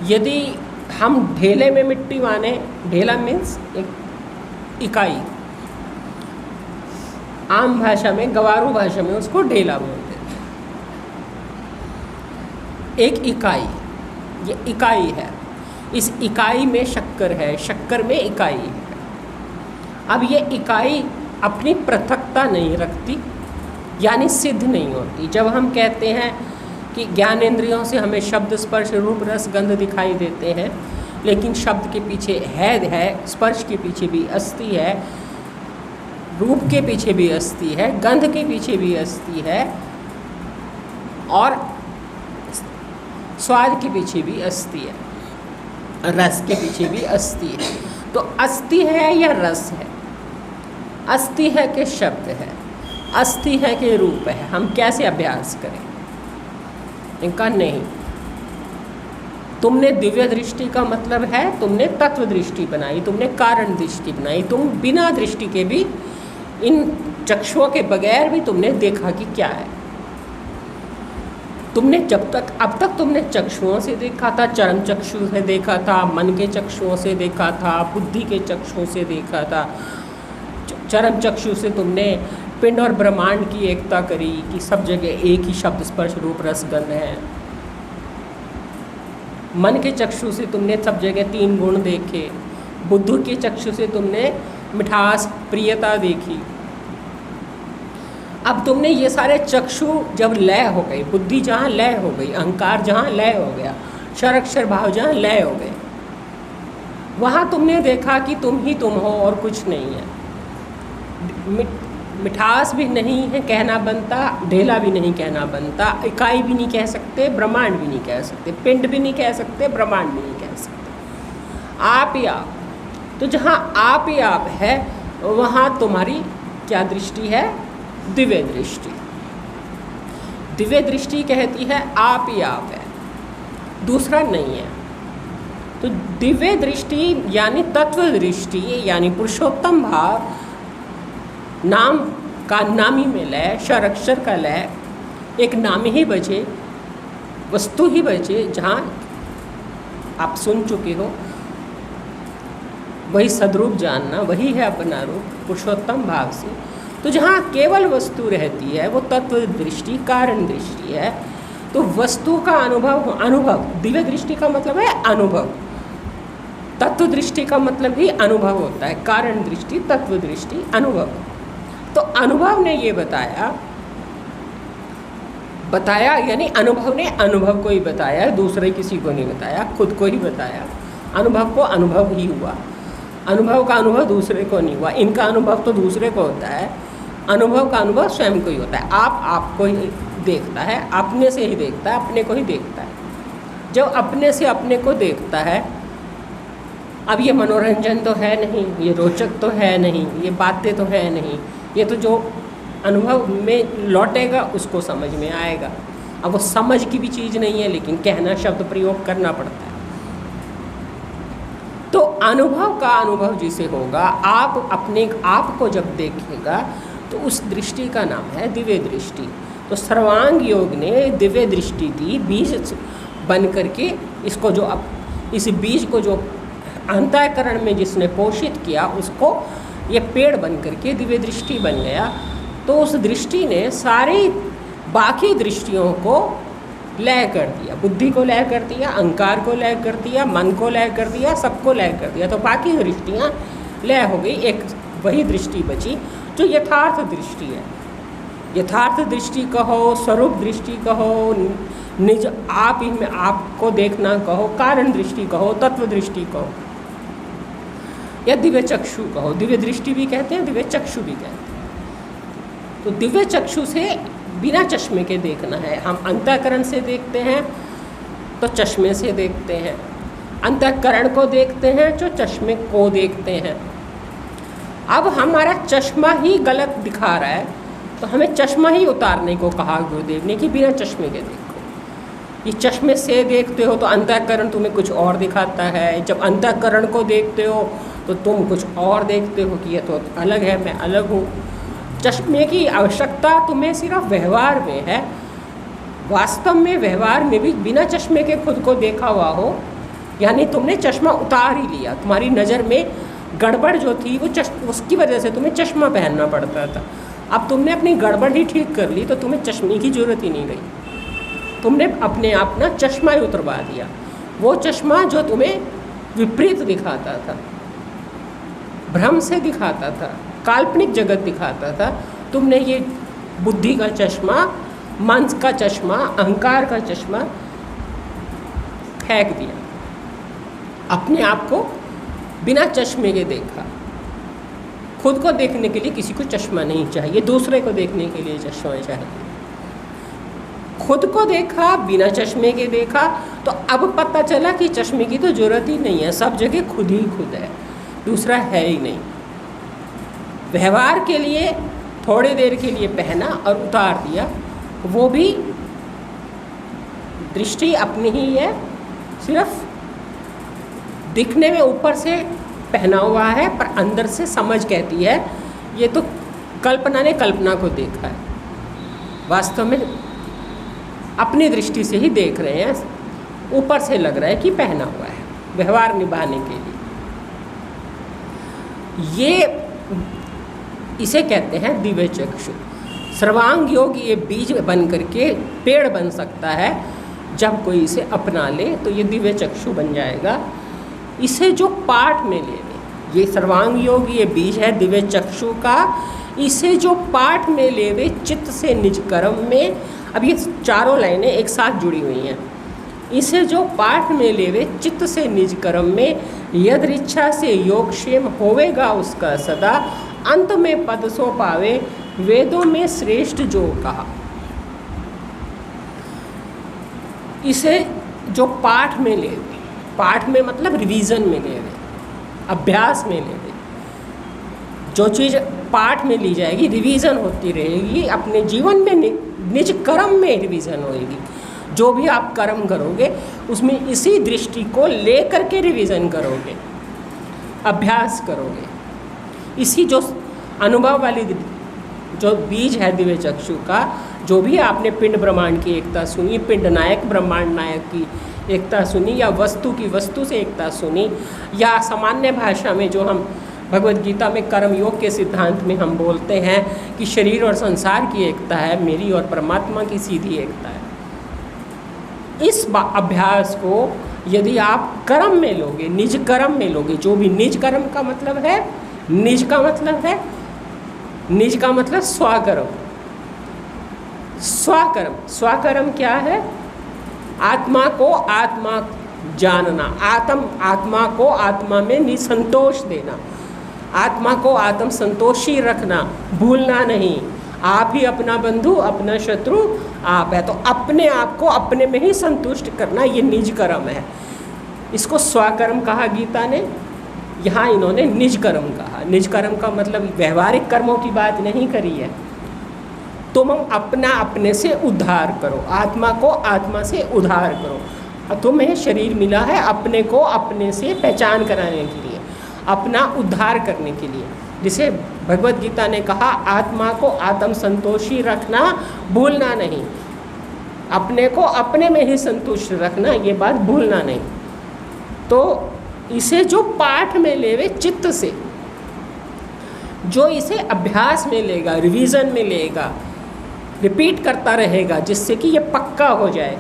यदि हम ढेले में मिट्टी माने, ढेला मीन्स एक इकाई, आम भाषा में, गवारू भाषा में उसको ढेला बोलते हैं, एक इकाई, ये इकाई है। इस इकाई में शक्कर है, शक्कर में इकाई है। अब ये इकाई अपनी पृथकता नहीं रखती, यानी सिद्ध नहीं होती। जब हम कहते हैं कि ज्ञानेंद्रियों से हमें शब्द स्पर्श रूप रस गंध दिखाई देते हैं, लेकिन शब्द के पीछे है, स्पर्श के पीछे भी अस्थि है, रूप के पीछे भी अस्थि है, गंध के पीछे भी अस्थि है, और स्वाद के पीछे भी अस्थि है, रस के पीछे भी अस्थि है। तो अस्थि है या रस है, अस्थि है कि शब्द है, अस्थि है कि रूप है, हम कैसे अभ्यास करें इनका? नहीं, तुमने दिव्य दृष्टि का मतलब है तुमने तत्व दृष्टि बनाई, तुमने कारण दृष्टि बनाई, तुम बिना दृष्टि के भी, इन चक्षुओं के बगैर भी तुमने देखा कि क्या है। तुमने जब तक, अब तक तुमने चक्षुओं से देखा था, चरम चक्षु से देखा था, मन के चक्षुओं से देखा था, बुद्धि के चक्षुओं से देखा था। चरम चक्षु से तुमने पिंड और ब्रह्मांड की एकता करी कि सब जगह एक ही शब्द स्पर्श रूप रस गंध है। मन के चक्षु से तुमने सब जगह तीन गुण देखे, बुद्धि के चक्षु से तुमने मिठास प्रियता देखी। अब तुमने ये सारे चक्षु जब लय हो गई, बुद्धि जहाँ लय हो गई, अहंकार जहाँ लय हो गया, क्षर भाव जहाँ लय हो गए, वहाँ तुमने देखा कि तुम ही तुम हो और कुछ नहीं है। मिठास भी नहीं है कहना बनता, ढेला भी नहीं कहना बनता, इकाई भी नहीं कह सकते, ब्रह्मांड भी नहीं कह सकते, पिंड भी नहीं कह सकते, ब्रह्मांड भी नहीं कह सकते, आप ही आप। तो जहाँ आप ही आप है वहाँ तुम्हारी क्या दृष्टि है? दिव्य दृष्टि। दिव्य दृष्टि कहती है आप ही आप है, दूसरा नहीं है। तो दिव्य दृष्टि यानी तत्व दृष्टि, यानी पुरुषोत्तम भाव, नाम का नामी में लय, क्षर अक्षर का लय, एक नाम ही बचे, वस्तु ही बचे, जहाँ आप सुन चुके हो, वही सदरूप जानना, वही है अपना रूप पुरुषोत्तम भाव से। तो जहाँ केवल वस्तु रहती है वो तत्व दृष्टि कारण दृष्टि है। तो वस्तु का अनुभव दिव्य दृष्टि का मतलब है अनुभव, तत्व दृष्टि का मतलब ही अनुभव होता है, कारण दृष्टि तत्व दृष्टि अनुभव। तो अनुभव ने ये बताया यानी अनुभव ने अनुभव को ही बताया, दूसरे किसी को नहीं बताया, खुद को ही बताया। अनुभव को अनुभव ही हुआ, अनुभव का अनुभव दूसरे को नहीं हुआ। इनका अनुभव तो दूसरे को होता है, अनुभव का अनुभव स्वयं को ही होता है। आपको ही देखता है, अपने से ही देखता है, अपने को ही देखता है। जब अपने से अपने को देखता है, अब ये मनोरंजन तो है नहीं, ये रोचक तो है नहीं, ये बातें तो है नहीं, ये तो जो अनुभव में लौटेगा उसको समझ में आएगा। अब वो समझ की भी चीज़ नहीं है, लेकिन कहना, शब्द प्रयोग करना पड़ता है। तो अनुभव का अनुभव जिसे होगा, आप अपने आप को जब देखेगा तो उस दृष्टि का नाम है दिव्य दृष्टि। तो सर्वांग योग ने दिव्य दृष्टि दी, बीज बन करके इसको जो इस बीज को जो अंतःकरण में जिसने पोषित किया, उसको ये पेड़ बन करके दिव्य दृष्टि बन गया। तो उस दृष्टि ने सारी बाकी दृष्टियों को लय कर दिया, बुद्धि को लय कर दिया, अहंकार को लय कर दिया, मन को लय कर दिया, सबको लय कर दिया। तो बाकी दृष्टियाँ लय हो गई, एक वही दृष्टि बची जो यथार्थ दृष्टि है। यथार्थ दृष्टि कहो, स्वरूप दृष्टि कहो, निज आप ही में आपको देखना कहो, कारण दृष्टि कहो, तत्व दृष्टि कहो, या दिव्य चक्षु कहो। दिव्य दृष्टि भी कहते हैं, दिव्य चक्षु भी कहते हैं। तो दिव्य चक्षु से बिना चश्मे के देखना है। हम अंतःकरण से देखते हैं तो चश्मे से देखते हैं, अंतःकरण को देखते हैं जो चश्मे को देखते हैं। अब हमारा चश्मा ही गलत दिखा रहा है तो हमें चश्मा ही उतारने को कहा गुरुदेव ने कि बिना चश्मे के देखो। ये चश्मे से देखते हो तो अंतःकरण तुम्हें कुछ और दिखाता है, जब अंतःकरण को देखते हो तो तुम कुछ और देखते हो कि ये तो अलग है, मैं अलग हूँ। चश्मे की आवश्यकता तुम्हें सिर्फ व्यवहार में है, वास्तव में व्यवहार में भी बिना चश्मे के खुद को देखा हुआ हो, यानी तुमने चश्मा उतार ही लिया। तुम्हारी नज़र में गड़बड़ जो थी वो उसकी वजह से तुम्हें चश्मा पहनना पड़ता था। अब तुमने अपनी गड़बड़ ही ठीक कर ली तो तुम्हें चश्मे की ज़रूरत ही नहीं रही। तुमने अपने आप ना चश्मा ही उतरवा दिया, वो चश्मा जो तुम्हें विपरीत दिखाता था, भ्रम से दिखाता था, काल्पनिक जगत दिखाता था। तुमने ये बुद्धि का चश्मा, मन का चश्मा, अहंकार का चश्मा फेंक दिया, अपने आप को बिना चश्मे के देखा। खुद को देखने के लिए किसी को चश्मा नहीं चाहिए, दूसरे को देखने के लिए चश्मा चाहिए। खुद को देखा, बिना चश्मे के देखा, तो अब पता चला कि चश्मे की तो जरूरत ही नहीं है, सब जगह खुद ही खुद है, दूसरा है ही नहीं। व्यवहार के लिए थोड़ी देर के लिए पहना और उतार दिया, वो भी दृष्टि अपनी ही है, सिर्फ दिखने में ऊपर से पहना हुआ है पर अंदर से समझ कहती है ये तो कल्पना ने कल्पना को देखा है, वास्तव में अपनी दृष्टि से ही देख रहे हैं, ऊपर से लग रहा है कि पहना हुआ है व्यवहार निभाने के लिए। ये इसे कहते हैं दिव्य चक्षु। सर्वांग योग ये बीज बन करके पेड़ बन सकता है, जब कोई इसे अपना ले तो ये दिव्य चक्षु बन जाएगा। इसे जो पाठ में ले ले, ये सर्वांग योग ये बीज है दिव्य चक्षु का, इसे जो पाठ में ले वे चित्त से निज कर्म में। अब ये चारों लाइनें एक साथ जुड़ी हुई हैं। इसे जो पाठ में लेवे चित्त से निज कर्म में, यद इच्छा से योगक्षेम होवेगा उसका सदा, अंत में पद सो पावे वेदों में श्रेष्ठ जो कहा। इसे जो पाठ में लेवे, पाठ में मतलब रिवीजन में लेवे, अभ्यास में लेवे, जो चीज़ पाठ में ली जाएगी रिवीजन होती रहेगी, अपने जीवन में निज कर्म में रिवीजन होएगी। जो भी आप कर्म करोगे उसमें इसी दृष्टि को लेकर के रिवीजन करोगे, अभ्यास करोगे। इसी जो अनुभव वाली जो बीज है दिव्य चक्षु का, जो भी आपने पिंड ब्रह्मांड की एकता सुनी, पिंड नायक ब्रह्मांड नायक की एकता सुनी, या वस्तु की वस्तु से एकता सुनी, या सामान्य भाषा में जो हम भगवद गीता में कर्म योग के सिद्धांत में हम बोलते हैं कि शरीर और संसार की एकता है, मेरी और परमात्मा की सीधी एकता है। इस अभ्यास को यदि आप कर्म में लोगे, निज कर्म में लोगे, जो भी निज कर्म का मतलब है, निज का मतलब है, निज का मतलब स्वकर्म। स्वकर्म, स्वकर्म क्या है? आत्मा को आत्मा जानना, आत्मा को आत्मा में निसंतोष देना, आत्मा को आत्म संतोषी रखना, भूलना नहीं। आप ही अपना बंधु, अपना शत्रु आप है, तो अपने आप को अपने में ही संतुष्ट करना, ये निज कर्म है। इसको स्वकर्म कहा गीता ने, यहाँ इन्होंने निज कर्म कहा। निज कर्म का मतलब व्यवहारिक कर्मों की बात नहीं करी है। तुम अपना अपने से उद्धार करो, आत्मा को आत्मा से उद्धार करो। तुम्हें शरीर मिला है अपने को अपने से पहचान कराने के लिए, अपना उद्धार करने के लिए। जिसे भगवद गीता ने कहा आत्मा को आत्म संतोषी रखना, भूलना नहीं, अपने को अपने में ही संतुष्ट रखना, ये बात भूलना नहीं। तो इसे जो पाठ में लेवे चित्त से, जो इसे अभ्यास में लेगा, रिवीजन में लेगा, रिपीट करता रहेगा, जिससे कि ये पक्का हो जाए।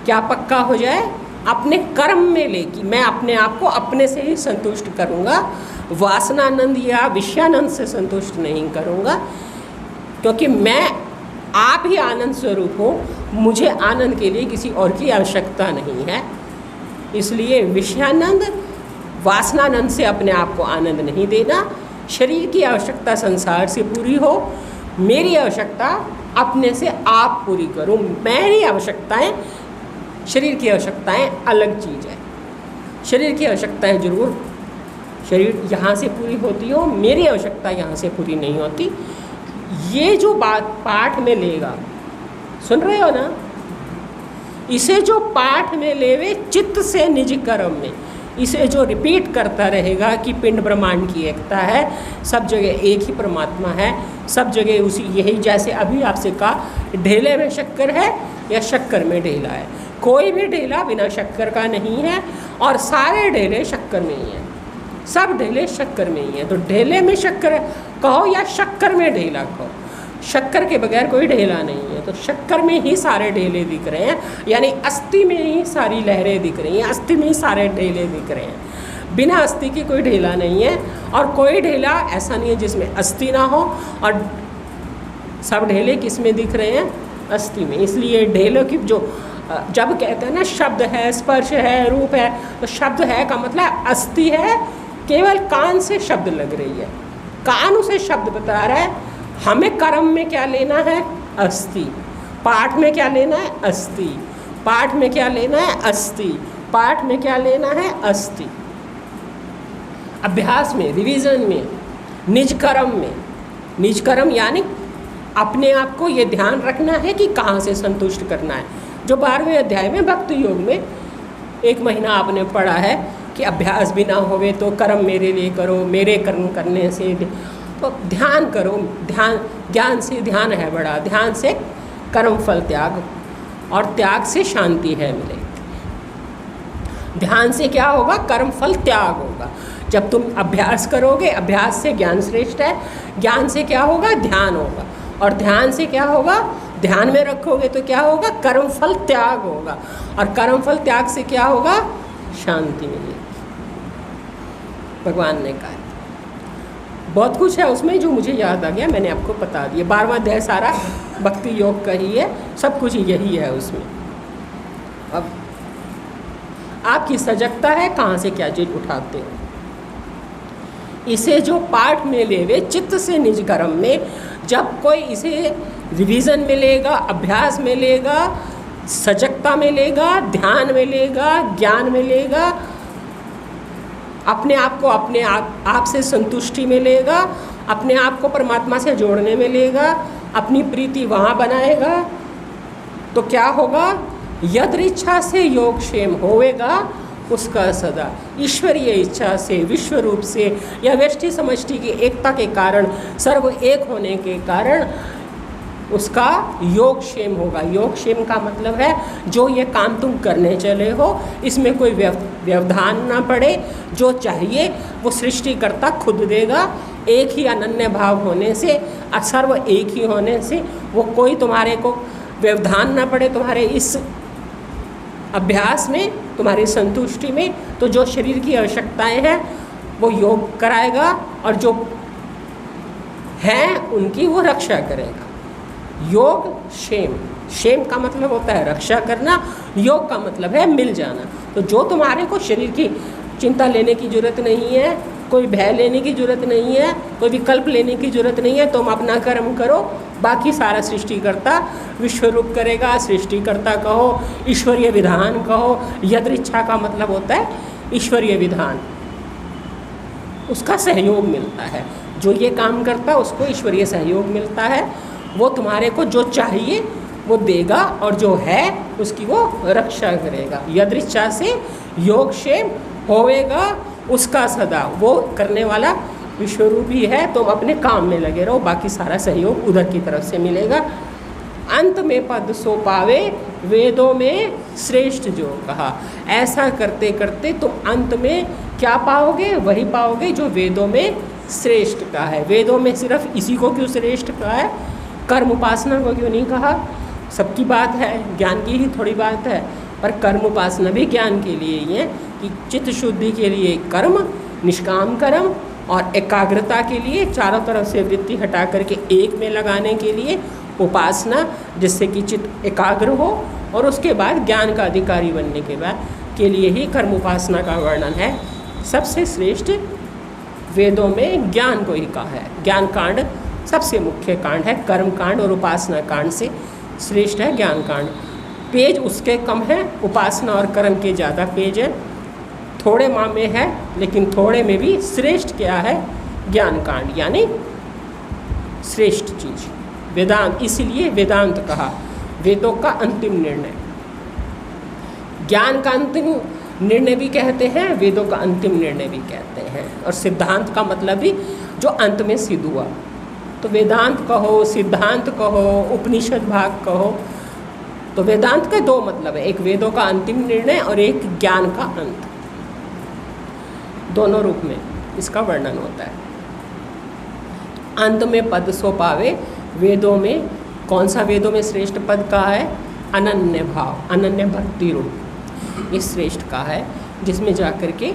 क्या पक्का हो जाए? अपने कर्म में ले कि मैं अपने आप को अपने से ही संतुष्ट करूँगा, वासनानंद या विषयानंद से संतुष्ट नहीं करूँगा, क्योंकि मैं आप ही आनंद स्वरूप हो, मुझे आनंद के लिए किसी और की आवश्यकता नहीं है। इसलिए विषयानंद, वासनानंद से अपने आप को आनंद नहीं देना। शरीर की आवश्यकता संसार से पूरी हो, मेरी आवश्यकता अपने से आप पूरी करूं। मेरी आवश्यकताएं, शरीर की आवश्यकताएं अलग चीज़ है। शरीर की आवश्यकताएं जरूर शरीर यहाँ से पूरी होती हो, मेरी आवश्यकता यहाँ से पूरी नहीं होती। ये जो बात पाठ में लेगा, सुन रहे हो ना, इसे जो पाठ में लेवे चित्त से निज कर्म में, इसे जो रिपीट करता रहेगा कि पिंड ब्रह्मांड की एकता है, सब जगह एक ही परमात्मा है, सब जगह उसी, यही जैसे अभी आपसे कहा ढेले में शक्कर है या शक्कर में ढेला है। कोई भी ढेला बिना शक्कर का नहीं है और सारे ढेले शक्कर में ही हैं, सब ढेले शक्कर में ही हैं। तो ढेले में शक्कर कहो या शक्कर में ढेला कहो, शक्कर के बगैर कोई ढेला नहीं है। तो शक्कर में ही सारे ढेले दिख रहे हैं, यानी अस्थि में ही सारी लहरें दिख रही हैं, अस्थि में ही सारे ढेले दिख रहे हैं। बिना अस्थि की कोई ढेला नहीं है, और कोई ढेला ऐसा नहीं है जिसमें अस्थि ना हो। और सब ढेले किस में दिख रहे हैं? अस्थि में। इसलिए ढेलों की जो जब कहते हैं ना शब्द है, स्पर्श है, रूप है, तो शब्द है का मतलब अस्थि है, केवल कान से शब्द लग रही है, कान उसे शब्द बता रहा है। हमें कर्म में क्या लेना है? अस्थि। पाठ में क्या लेना है? अस्थि। पाठ में क्या लेना है? अस्थि। पाठ में क्या लेना है? अस्थि। अभ्यास में, रिवीजन में, निज कर्म में, निज कर्म यानी अपने आप को ये ध्यान रखना है कि कहाँ से संतुष्ट करना है। जो 12वें अध्याय में भक्ति योग में 1 महीना आपने पढ़ा है कि अभ्यास भी ना होवे तो कर्म मेरे लिए करो, मेरे कर्म करने से, तो ध्यान करो। ध्यान, ज्ञान से ध्यान है बड़ा, ध्यान से कर्म फल त्याग, और त्याग से शांति है मिले। ध्यान से क्या होगा? कर्म फल त्याग होगा। जब तुम अभ्यास करोगे, अभ्यास से ज्ञान श्रेष्ठ है, ज्ञान से क्या होगा? ध्यान होगा, और ध्यान से क्या होगा? ध्यान में रखोगे तो क्या होगा? कर्म फल त्याग होगा, और कर्म फल त्याग से क्या होगा? शांति मिलेगी। भगवान ने कहा बहुत कुछ है उसमें जो मुझे याद आ गया, मैंने आपको बता दिया। 12वां अध्याय सारा भक्ति योग का ही है, सब कुछ यही है उसमें। अब आपकी सजगता है कहाँ से क्या चीज़ उठाते हो। इसे जो पाठ में लेवे चित्त से निज कर्म में, जब कोई इसे रिवीजन में लेगा, अभ्यास में लेगा, सजगता में लेगा, ध्यान में लेगा, ज्ञान में लेगा, अपने आप को अपने आप से संतुष्टि में लेगा, अपने आप को परमात्मा से जोड़ने में लेगा, अपनी प्रीति वहाँ बनाएगा, तो क्या होगा? यदि इच्छा से योग क्षेम होवेगा उसका सदा। ईश्वरीय इच्छा से, विश्व रूप से या व्यष्टि समष्टि की एकता के कारण, सर्व एक होने के कारण उसका योगक्षेम होगा। योगक्षेम का मतलब है जो ये काम तुम करने चले हो इसमें कोई व्यवधान ना पड़े, जो चाहिए वो सृष्टिकर्ता खुद देगा। एक ही अनन्य भाव होने से, सर्व एक ही होने से वो कोई तुम्हारे को व्यवधान ना पड़े तुम्हारे इस अभ्यास में, तुम्हारी संतुष्टि में। तो जो शरीर की आवश्यकताएं हैं वो योग कराएगा और जो हैं उनकी वो रक्षा करेगा। योग क्षेम, क्षेम का मतलब होता है रक्षा करना, योग का मतलब है मिल जाना। तो जो तुम्हारे को शरीर की चिंता लेने की जरूरत नहीं है, कोई भय लेने की जरूरत नहीं है, कोई विकल्प लेने की जरूरत नहीं है, तुम अपना कर्म करो, बाकी सारा सृष्टिकर्ता विश्वरूप करेगा। सृष्टिकर्ता कहो, ईश्वरीय विधान कहो, यदृच्छा का मतलब होता है ईश्वरीय विधान, उसका सहयोग मिलता है। जो ये काम करता है उसको ईश्वरीय सहयोग मिलता है, वो तुम्हारे को जो चाहिए वो देगा और जो है उसकी वो रक्षा करेगा। यदृच्छा से योगक्षेम होवेगा उसका सदा, वो करने वाला विश्वरूप ही है। तुम अपने काम में लगे रहो, बाकी सारा सहयोग उधर की तरफ से मिलेगा। अंत में पद सो पावे वेदों में श्रेष्ठ जो कहा। ऐसा करते करते तुम अंत में क्या पाओगे? वही पाओगे जो वेदों में श्रेष्ठ का है। वेदों में सिर्फ इसी को क्यों श्रेष्ठ कहा है? कर्म उपासना को क्यों नहीं कहा? सबकी बात है, ज्ञान की ही थोड़ी बात है, पर कर्म उपासना भी ज्ञान के लिए ही है कि चित्त शुद्धि के लिए कर्म, निष्काम कर्म, और एकाग्रता के लिए चारों तरफ से वृत्ति हटा करके एक में लगाने के लिए उपासना, जिससे कि चित्त एकाग्र हो, और उसके बाद ज्ञान का अधिकारी बनने के बाद के लिए ही कर्म उपासना का वर्णन है। सबसे श्रेष्ठ वेदों में ज्ञान को ही कहा है। ज्ञान कांड सबसे मुख्य कांड है, कर्म कांड और उपासना कांड से श्रेष्ठ है ज्ञान कांड। पेज उसके कम है, उपासना और कर्म के ज़्यादा पेज है। थोड़े माह में है, लेकिन थोड़े में भी श्रेष्ठ क्या है? ज्ञान कांड, यानी श्रेष्ठ चीज वेदांत। इसलिए वेदांत कहा, वेदों का अंतिम निर्णय। ज्ञान का अंतिम निर्णय भी कहते हैं, वेदों का अंतिम निर्णय भी कहते हैं, और सिद्धांत का मतलब भी जो अंत में सिद्ध हुआ। तो वेदांत कहो, सिद्धांत कहो, उपनिषद भाग कहो, तो वेदांत के दो मतलब है, एक वेदों का अंतिम निर्णय और एक ज्ञान का अंत। दोनों रूप में इसका वर्णन होता है। अंत में पद सो पावे, वेदों में कौन सा वेदों में श्रेष्ठ पद का है? अनन्य भाव, अनन्य भक्ति रूप, ये श्रेष्ठ का है, जिसमें जाकर के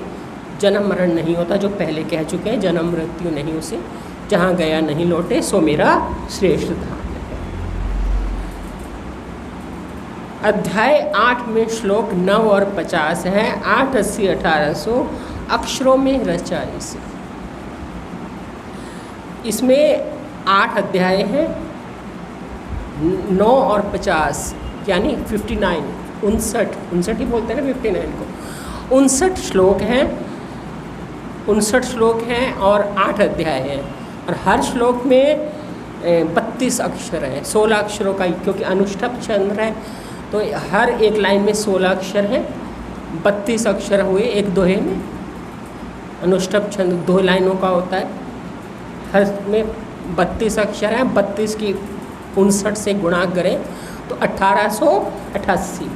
जन्म मरण नहीं होता। जो पहले कह चुके हैं, जन्म मृत्यु नहीं उसे, जहाँ गया नहीं लौटे सो मेरा श्रेष्ठ धाम है। अध्याय 8 में श्लोक 9 और 50 है। 8, 80, 1800 अक्षरों में रचा इसे। इसमें 8 अध्याय हैं, 9 और 50 यानी 59, 59 ही बोलते हैं ना 59 को। 59 श्लोक हैं, 59 श्लोक हैं और 8 अध्याय हैं, और हर श्लोक में 32 अक्षर हैं। 16 अक्षरों का, क्योंकि अनुष्ठप छंद है तो हर एक लाइन में 16 अक्षर हैं। 32 अक्षर हुए एक दोहे में। अनुष्ठप छंद 2 लाइनों का होता है, हर में 32 अक्षर हैं। 32 की 59 से गुणा करें तो 1888,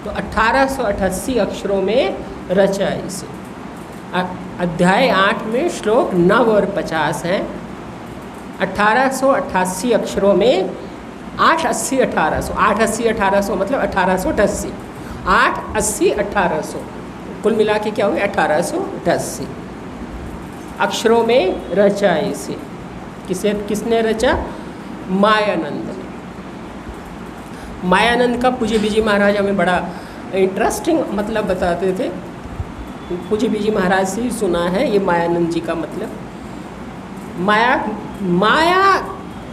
तो 1888 अक्षरों में रचा इसे। अध्याय 8 में श्लोक 9 और 50 हैं। 1888 अक्षरों में 8, 80, 1800, 8, 80, 1800 मतलब 1888, 8, 80, 1800 कुल मिला के क्या हुए? 1888 अक्षरों में रचा इसे। किसने रचा? मायानंद ने। मायानंद का पूज्य बीजी महाराज हमें बड़ा इंटरेस्टिंग मतलब बताते थे। पूज्य बीजी महाराज से ही सुना है ये मायानंद जी का मतलब। माया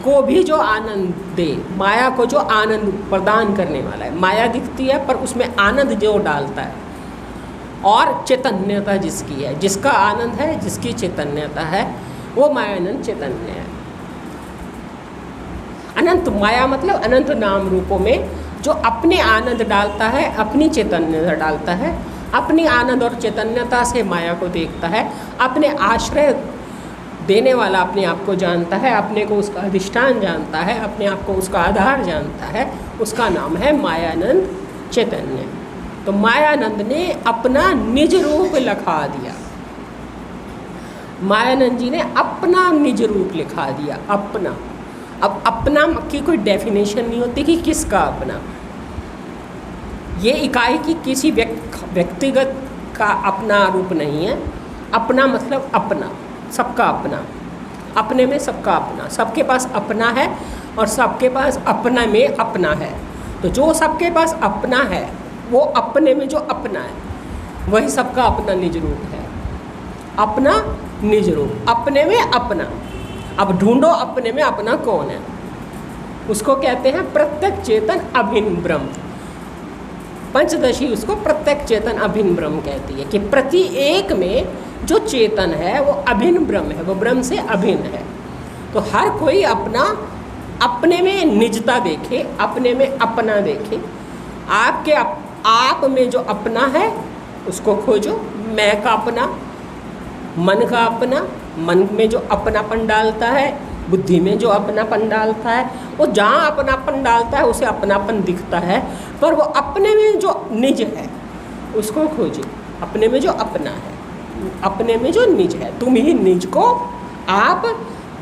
को भी जो आनंद दे, माया को जो आनंद प्रदान करने वाला है। माया दिखती है पर उसमें आनंद जो डालता है, और चैतन्यता जिसकी है, जिसका आनंद है, जिसकी चैतन्यता है, वो मायानंद चैतन्य है। अनंत माया मतलब अनंत नाम रूपों में जो अपने आनंद डालता है, अपनी चैतन्यता डालता है, अपनी आनंद और चैतन्यता से माया को देखता है, अपने आश्रय देने वाला अपने आप को जानता है, अपने को उसका अधिष्ठान जानता है, अपने आप को उसका आधार जानता है, उसका नाम है मायानंद चैतन्य। तो मायानंद ने अपना निज रूप लिखा दिया, मायानंद जी ने अपना निज रूप लिखा दिया, अपना। अब अपना की कोई डेफिनेशन नहीं होती कि किसका अपना, ये इकाई की किसी व्यक्तिगत का अपना रूप नहीं है। अपना मतलब अपना, सबका अपना, अपने में सबका अपना, सबके पास अपना है और सबके पास अपना में अपना है। तो जो सबके पास अपना है वो अपने में जो अपना है वही सबका अपना निज रूप है। अपना निज रूप, अपने में अपना। अब ढूंढो अपने में अपना कौन है, उसको कहते हैं प्रत्यक्ष चेतन अभिन्न ब्रह्म। पंचदशी उसको प्रत्यक्ष चेतन अभिन्न ब्रह्म कहती है कि प्रति एक में जो चेतन है वो अभिन्न ब्रह्म है, वो ब्रह्म से अभिन्न है। तो हर कोई अपना अपने में निजता देखे, अपने में अपना देखे। आपके आप में जो अपना है उसको खोजो, मैं का अपना, मन का अपना, मन में जो अपनापन डालता है, बुद्धि में जो अपनापन डालता है, वो जहाँ अपनापन डालता है उसे अपनापन दिखता है, पर वो अपने में जो निज है उसको खोजे। अपने में जो अपना है, अपने में जो निज है, तुम ही निज को आप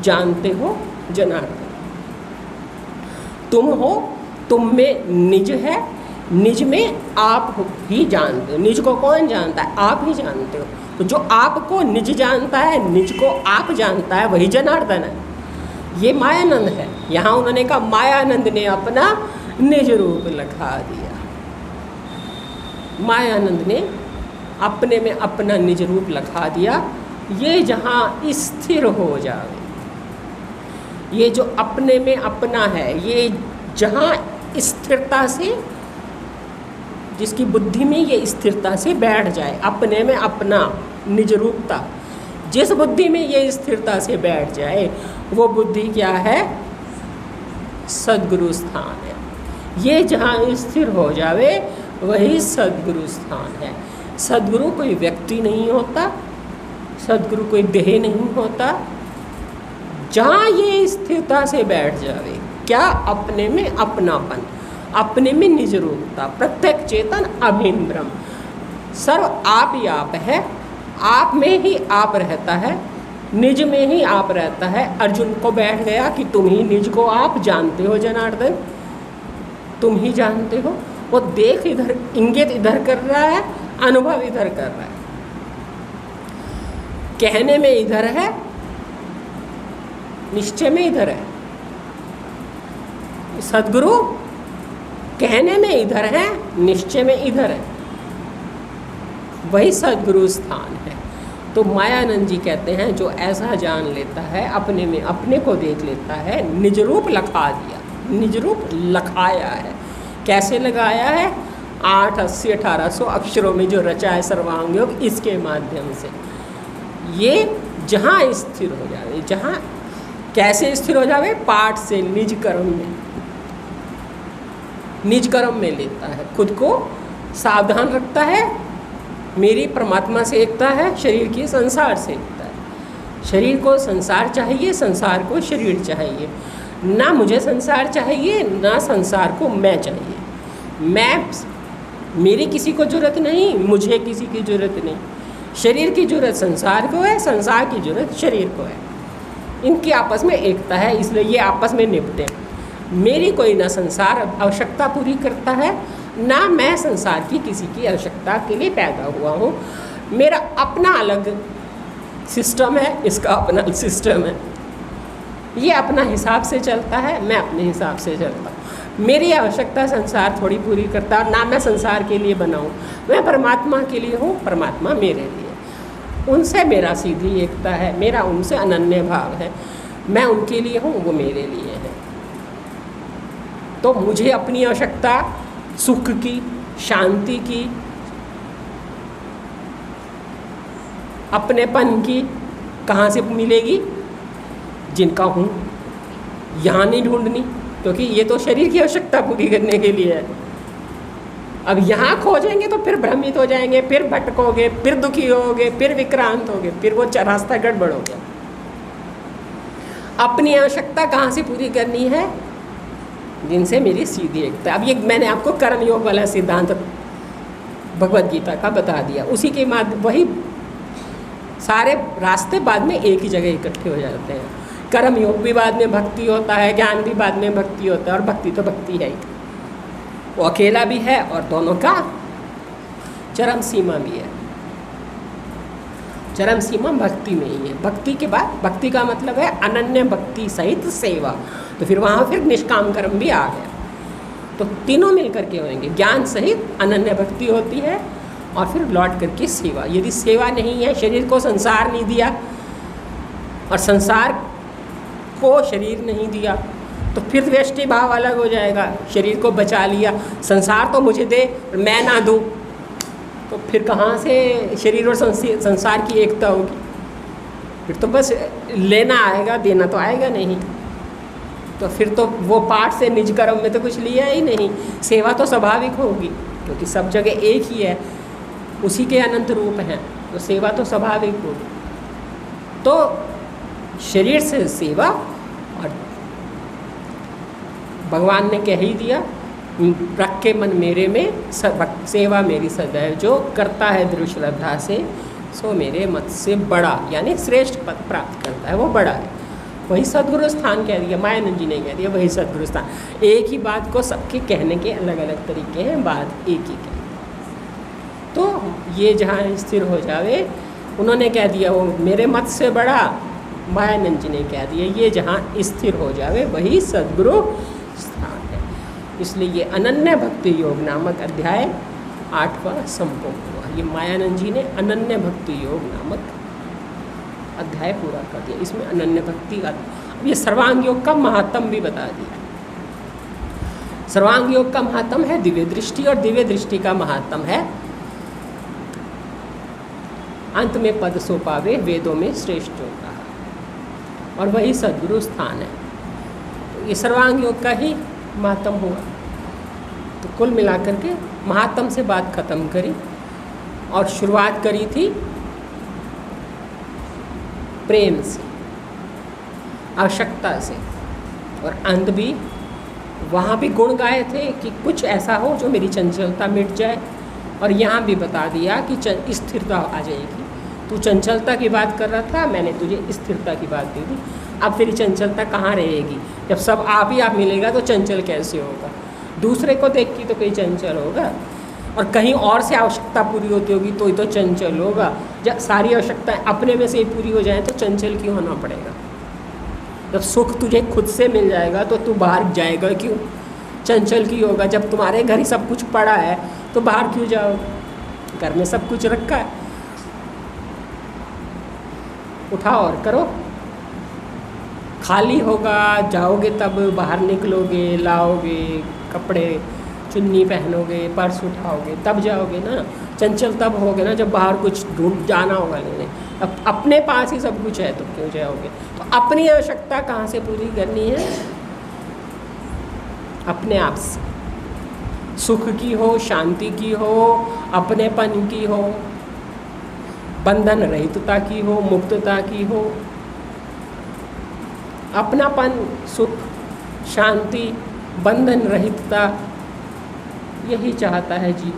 जानते हो जनार्दन। तुम हो, तुम में निज है, निज में आप ही जानते हो। निज को कौन जानता है? आप ही जानते हो। तो जो आपको निज जानता है, निज को आप जानता है, वही जनार्दन है। ये मायानंद है। यहाँ उन्होंने कहा मायानंद ने अपना निज रूप लिखा दिया। मायानंद ने अपने में अपना निज रूप लिखा दिया। ये जहाँ स्थिर हो जाए, ये जो अपने में अपना है, ये जहाँ स्थिरता से, जिसकी बुद्धि में ये स्थिरता से बैठ जाए, अपने में अपना निज रूपता, जिस बुद्धि में ये स्थिरता से बैठ जाए वो बुद्धि क्या है? सद्गुरु स्थान है। ये जहाँ स्थिर हो जावे वही सद्गुरु स्थान है। सद्गुरु कोई व्यक्ति नहीं होता, सद्गुरु कोई देह नहीं होता। जहाँ ये स्थिरता से बैठ जावे, क्या? अपने में अपनापन, अपने में निज रूपता, प्रत्यक्ष चेतन अभिन्न ब्रह्म। सर्व आप ही आप है, आप में ही आप रहता है, निज में ही आप रहता है। अर्जुन को बैठ गया कि तुम ही निज को आप जानते हो जनार्दन, तुम ही जानते हो। वो देख इधर, इंगित इधर कर रहा है, अनुभव इधर कर रहा है, कहने में इधर है, निश्चय में इधर है। सद्गुरु कहने में इधर है, निश्चय में इधर है, वही सद्गुरु स्थान है। तो मायानंद जी कहते हैं जो ऐसा जान लेता है, अपने में अपने को देख लेता है, निज रूप लखा दिया, निज रूप लखाया है। कैसे लगाया है? 8, 80, 1800 अक्षरों में जो रचा है सर्वांग योग, इसके माध्यम से ये जहाँ स्थिर हो जाए, जहाँ कैसे स्थिर हो जाए? पाठ से निज कर्म में, निज कर्म में लेता है, खुद को सावधान रखता है। मेरी परमात्मा से एकता है, शरीर की संसार से एकता है। शरीर को संसार चाहिए, संसार को शरीर चाहिए। ना मुझे संसार चाहिए, ना संसार को मैं चाहिए। मेरी किसी को जरूरत नहीं, मुझे किसी की जरूरत नहीं। शरीर की जरूरत संसार को है, संसार की जरूरत शरीर को है। इनकी आपस में एकता है, इसलिए ये आपस में निपटे। मेरी कोई ना संसार आवश्यकता पूरी करता है, ना मैं संसार की किसी की आवश्यकता के लिए पैदा हुआ हूँ। मेरा अपना अलग सिस्टम है, इसका अपना सिस्टम है। ये अपना हिसाब से चलता है, मैं अपने हिसाब से चलता हूँ। मेरी आवश्यकता संसार थोड़ी पूरी करता है, ना मैं संसार के लिए बना हूँ। मैं परमात्मा के लिए हूँ, परमात्मा मेरे लिए। उनसे मेरा सीधी एकता है, मेरा उनसे अनन्य भाव है। मैं उनके लिए हूँ, वो मेरे लिए है। तो मुझे अपनी आवश्यकता सुख की, शांति की, अपनेपन की कहाँ से मिलेगी? जिनका हूँ। यहाँ नहीं ढूंढनी, क्योंकि ये तो शरीर की आवश्यकता पूरी करने के लिए है। अब यहाँ खोजेंगे तो फिर भ्रमित हो जाएंगे, फिर भटकोगे, फिर दुखी होगे, फिर विक्रांत होगे, फिर वो रास्ता गड़बड़ हो गया। अपनी आवश्यकता कहाँ से पूरी करनी है? जिनसे मेरी सीधी एकता। अब ये मैंने आपको कर्मयोग वाला सिद्धांत भगवद गीता का बता दिया, उसी के माध्यम वही सारे रास्ते बाद में एक ही जगह इकट्ठे हो जाते हैं। कर्म योग भी बाद में भक्ति होता है, ज्ञान भी बाद में भक्ति होता है, और भक्ति तो भक्ति है ही, वो अकेला भी है और दोनों का चरम सीमा भी है। चरम सीमा भक्ति में ही है। भक्ति के बाद, भक्ति का मतलब है अनन्य भक्ति सहित सेवा, तो फिर वहाँ फिर निष्काम कर्म भी आ गया। तो तीनों मिलकर के होंगे, ज्ञान सहित अनन्य भक्ति होती है, और फिर लौट करके सेवा। यदि सेवा नहीं है, शरीर को संसार नहीं दिया और संसार को शरीर नहीं दिया, तो फिर व्यष्टि भाव अलग हो जाएगा। शरीर को बचा लिया, संसार तो मुझे दे मैं ना दूँ, तो फिर कहाँ से शरीर और संसार की एकता होगी? फिर तो बस लेना आएगा, देना तो आएगा नहीं। तो फिर तो वो पाठ से निज कर्म में तो कुछ लिया ही नहीं। सेवा तो स्वाभाविक होगी, क्योंकि सब जगह एक ही है, उसी के अनंत रूप हैं, तो सेवा तो स्वाभाविक होगी। तो शरीर से सेवा, और भगवान ने कह ही दिया, रख के मन मेरे में सेवा मेरी सदैव, जो करता है दृढ़ श्रद्धा से सो मेरे मत से बड़ा, यानी श्रेष्ठ पद प्राप्त करता है, वो बड़ा है। वही सद्गुरु स्थान कह दिया, मायानंद जी ने कह दिया, वही सद्गुरु स्थान। एक ही बात को सबके कहने के अलग अलग तरीके हैं, बात एक ही कहते। तो ये जहाँ स्थिर हो जावे, उन्होंने कह दिया वो मेरे मत से बड़ा, मायानंद जी ने कह दिया ये जहाँ स्थिर हो जावे वही सद्गुरु स्थान है। इसलिए ये अनन्य भक्ति योग नामक अध्याय 8वां संपूर्ण हुआ। ये मायानंद जी ने अनन्य भक्ति योग नामक अध्याय पूरा कर दिया। इसमें अनन्य भक्ति का, अब ये सर्वांग योग का महात्म भी बता दिया। सर्वांग योग का महात्म है दिव्य दृष्टि, और दिव्य दृष्टि का महात्म है अंत में पद सो पावे वेदों में श्रेष्ठ होता है, और वही सद्गुरु स्थान है। तो ये सर्वांग योग का ही महात्म हुआ। तो कुल मिलाकर के महात्म से बात खत्म करी, और शुरुआत करी थी प्रेम से, आवश्यकता से, और अंत भी वहाँ भी गुण गाए थे कि कुछ ऐसा हो जो मेरी चंचलता मिट जाए, और यहाँ भी बता दिया कि स्थिरता आ जाएगी। तू चंचलता की बात कर रहा था, मैंने तुझे स्थिरता की बात दे दी। अब तेरी चंचलता कहाँ रहेगी? जब सब आप ही आप मिलेगा तो चंचल कैसे होगा? दूसरे को देख के तो कोई चंचल होगा, और कहीं और से आवश्यकता पूरी होती होगी तो ही तो चंचल होगा। जब सारी आवश्यकताएं अपने में से ही पूरी हो जाएं तो चंचल क्यों होना पड़ेगा? जब सुख तुझे खुद से मिल जाएगा तो तू बाहर जाएगा क्यों? चंचल क्यों होगा? जब तुम्हारे घर ही सब कुछ पड़ा है तो बाहर क्यों जाओगे? घर में सब कुछ रखा है, उठाओ और करो। खाली होगा, जाओगे तब बाहर निकलोगे, लाओगे कपड़े, चुन्नी पहनोगे, पर्स उठाओगे, तब जाओगे ना। चंचल तब होगे ना जब बाहर कुछ ढूंढ जाना होगा लेने। अब अपने पास ही सब कुछ है तो क्यों जाओगे? तो अपनी आवश्यकता कहाँ से पूरी करनी है? अपने आप से। सुख की हो, शांति की हो, अपनेपन की हो, बंधन रहितता की हो, मुक्तता की हो। अपनापन, सुख, शांति, बंधन रहितता, यही चाहता है जीव।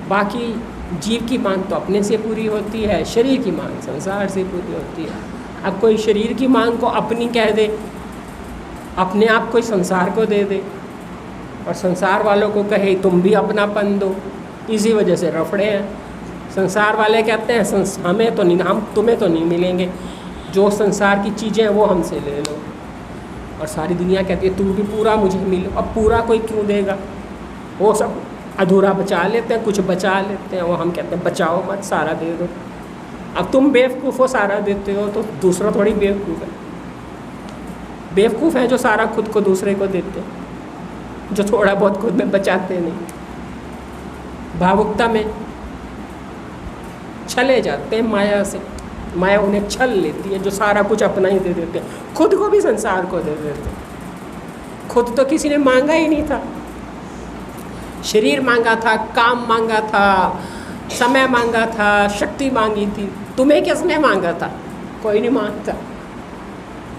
बाकी जीव की मांग तो अपने से पूरी होती है, शरीर की मांग संसार से पूरी होती है। अब कोई शरीर की मांग को अपनी कह दे, अपने आप कोई संसार को दे दे, और संसार वालों को कहे तुम भी अपनापन दो, इसी वजह से रफड़े हैं। संसार वाले कहते हैं हमें तो नहीं, हम तुम्हें तो नहीं मिलेंगे, जो संसार की चीज़ें हैं वो हमसे ले लो, और सारी दुनिया कहती है तू भी पूरा मुझे मिलो। अब पूरा कोई क्यों देगा? वो सब अधूरा बचा लेते हैं, कुछ बचा लेते हैं, वो हम कहते हैं बचाओ मत, सारा दे दो। अब तुम बेवकूफ़ हो, सारा देते हो, तो दूसरा थोड़ी बेवकूफ़ है। बेवकूफ़ है जो सारा खुद को दूसरे को देते हैं, जो थोड़ा बहुत खुद में बचाते नहीं। भावुकता में छले जाते हैं माया से, माया उन्हें छल लेती है, जो सारा कुछ अपना ही दे देते हैं, खुद को भी संसार को दे देते हैं। खुद तो किसी ने मांगा ही नहीं था, शरीर मांगा था, काम मांगा था, समय मांगा था, शक्ति मांगी थी। तुम्हें किसने मांगा था? कोई नहीं मांगता।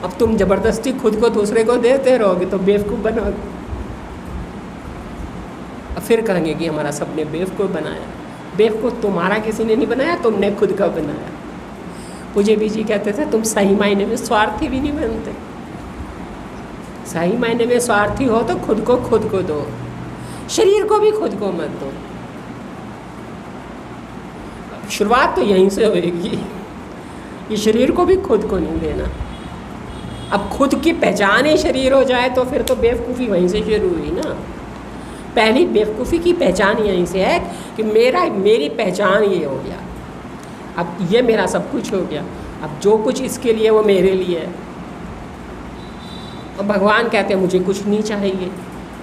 अब तुम जबरदस्ती खुद को दूसरे को देते रहोगे तो बेवकूफ़ बनोगे। अब फिर कहेंगे कि हमारा सबने बेवकूफ़ बनाया। बेवकूफ़ तुम्हारा किसी ने नहीं बनाया, तुमने खुद का बनाया। पूज्य भी जी कहते थे तुम सही मायने में स्वार्थी भी नहीं बनते। सही मायने में स्वार्थी हो तो खुद को दो, शरीर को भी खुद को मत दो। शुरुआत तो यहीं से होएगी, ये शरीर को भी खुद को नहीं देना। अब खुद की पहचान ही शरीर हो जाए तो फिर तो बेवकूफ़ी वहीं से शुरू हुई ना। पहली बेवकूफ़ी की पहचान यहीं से है कि मेरी पहचान ये हो गया, अब ये मेरा सब कुछ हो गया, अब जो कुछ इसके लिए वो मेरे लिए है। और भगवान कहते हैं मुझे कुछ नहीं चाहिए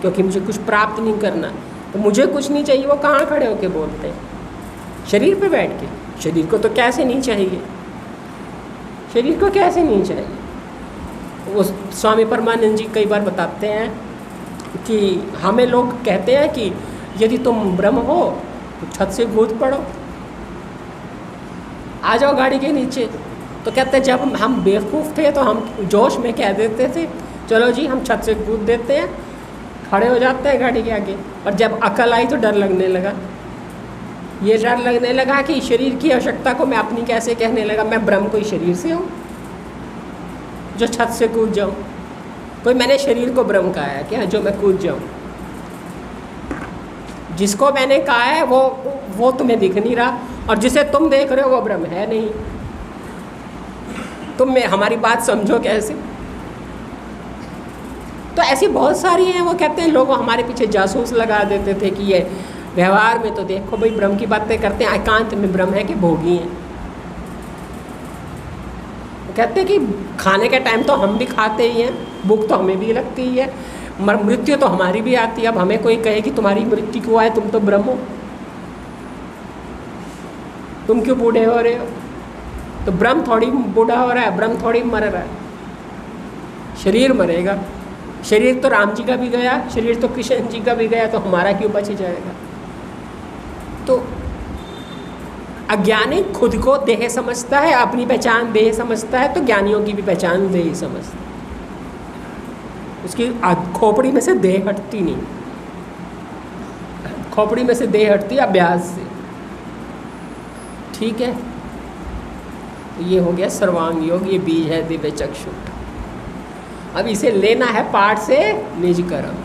क्योंकि मुझे कुछ प्राप्त नहीं करना। तो मुझे कुछ नहीं चाहिए वो कहाँ खड़े होके बोलते हैं? शरीर पे बैठ के। शरीर को तो कैसे नहीं चाहिए, शरीर को कैसे नहीं चाहिए। वो स्वामी परमानंद जी कई बार बताते हैं कि हमें लोग कहते हैं कि यदि तुम ब्रह्म हो तो छत से कूद पड़ो, आ जाओ गाड़ी के नीचे। तो कहते हैं जब हम बेवकूफ़ थे तो हम जोश में कह देते थे चलो जी हम छत से कूद देते हैं, खड़े हो जाते हैं गाड़ी के आगे। और जब अकल आई तो डर लगने लगा। ये डर लगने लगा कि शरीर की आवश्यकता को मैं अपनी कैसे कहने लगा, मैं ब्रह्म कोई शरीर से हूँ जो छत से कूद जाऊँ? कोई मैंने शरीर को ब्रह्म कहा है क्या जो मैं कूद जाऊँ? जिसको मैंने कहा है वो तुम्हें दिख नहीं रहा, और जिसे तुम देख रहे हो वो ब्रह्म है नहीं। तुम हमारी बात समझो कैसे? तो ऐसी बहुत सारी हैं। वो कहते हैं लोग हमारे पीछे जासूस लगा देते थे कि ये व्यवहार में तो देखो भाई ब्रह्म की बातें करते हैं, एकांत में ब्रह्म है कि भोगी हैं। कहते हैं कि खाने के टाइम तो हम भी खाते ही हैं, भूख तो हमें भी लगती ही है, मृत्यु तो हमारी भी आती है। अब हमें कोई कहे कि तुम्हारी मृत्यु क्यों आए, तुम तो ब्रह्म हो, तुम क्यों बूढ़े हो रहे हो? तो ब्रह्म थोड़ी बूढ़ा हो रहा है, ब्रह्म थोड़ी मर रहा है। शरीर मरेगा, शरीर तो राम जी का भी गया, शरीर तो कृष्ण जी का भी गया, तो हमारा क्यों बच जाएगा? तो अज्ञानी खुद को देह समझता है, अपनी पहचान देह समझता है, तो ज्ञानियों की भी पहचान देह समझता है। उसकी खोपड़ी में से देह हटती नहीं, खोपड़ी में से देह हटती अभ्यास से। ठीक है, तो ये हो गया सर्वांग योग, ये बीज है दिव्य चक्षु। अब इसे लेना है पाठ से निज कर्म।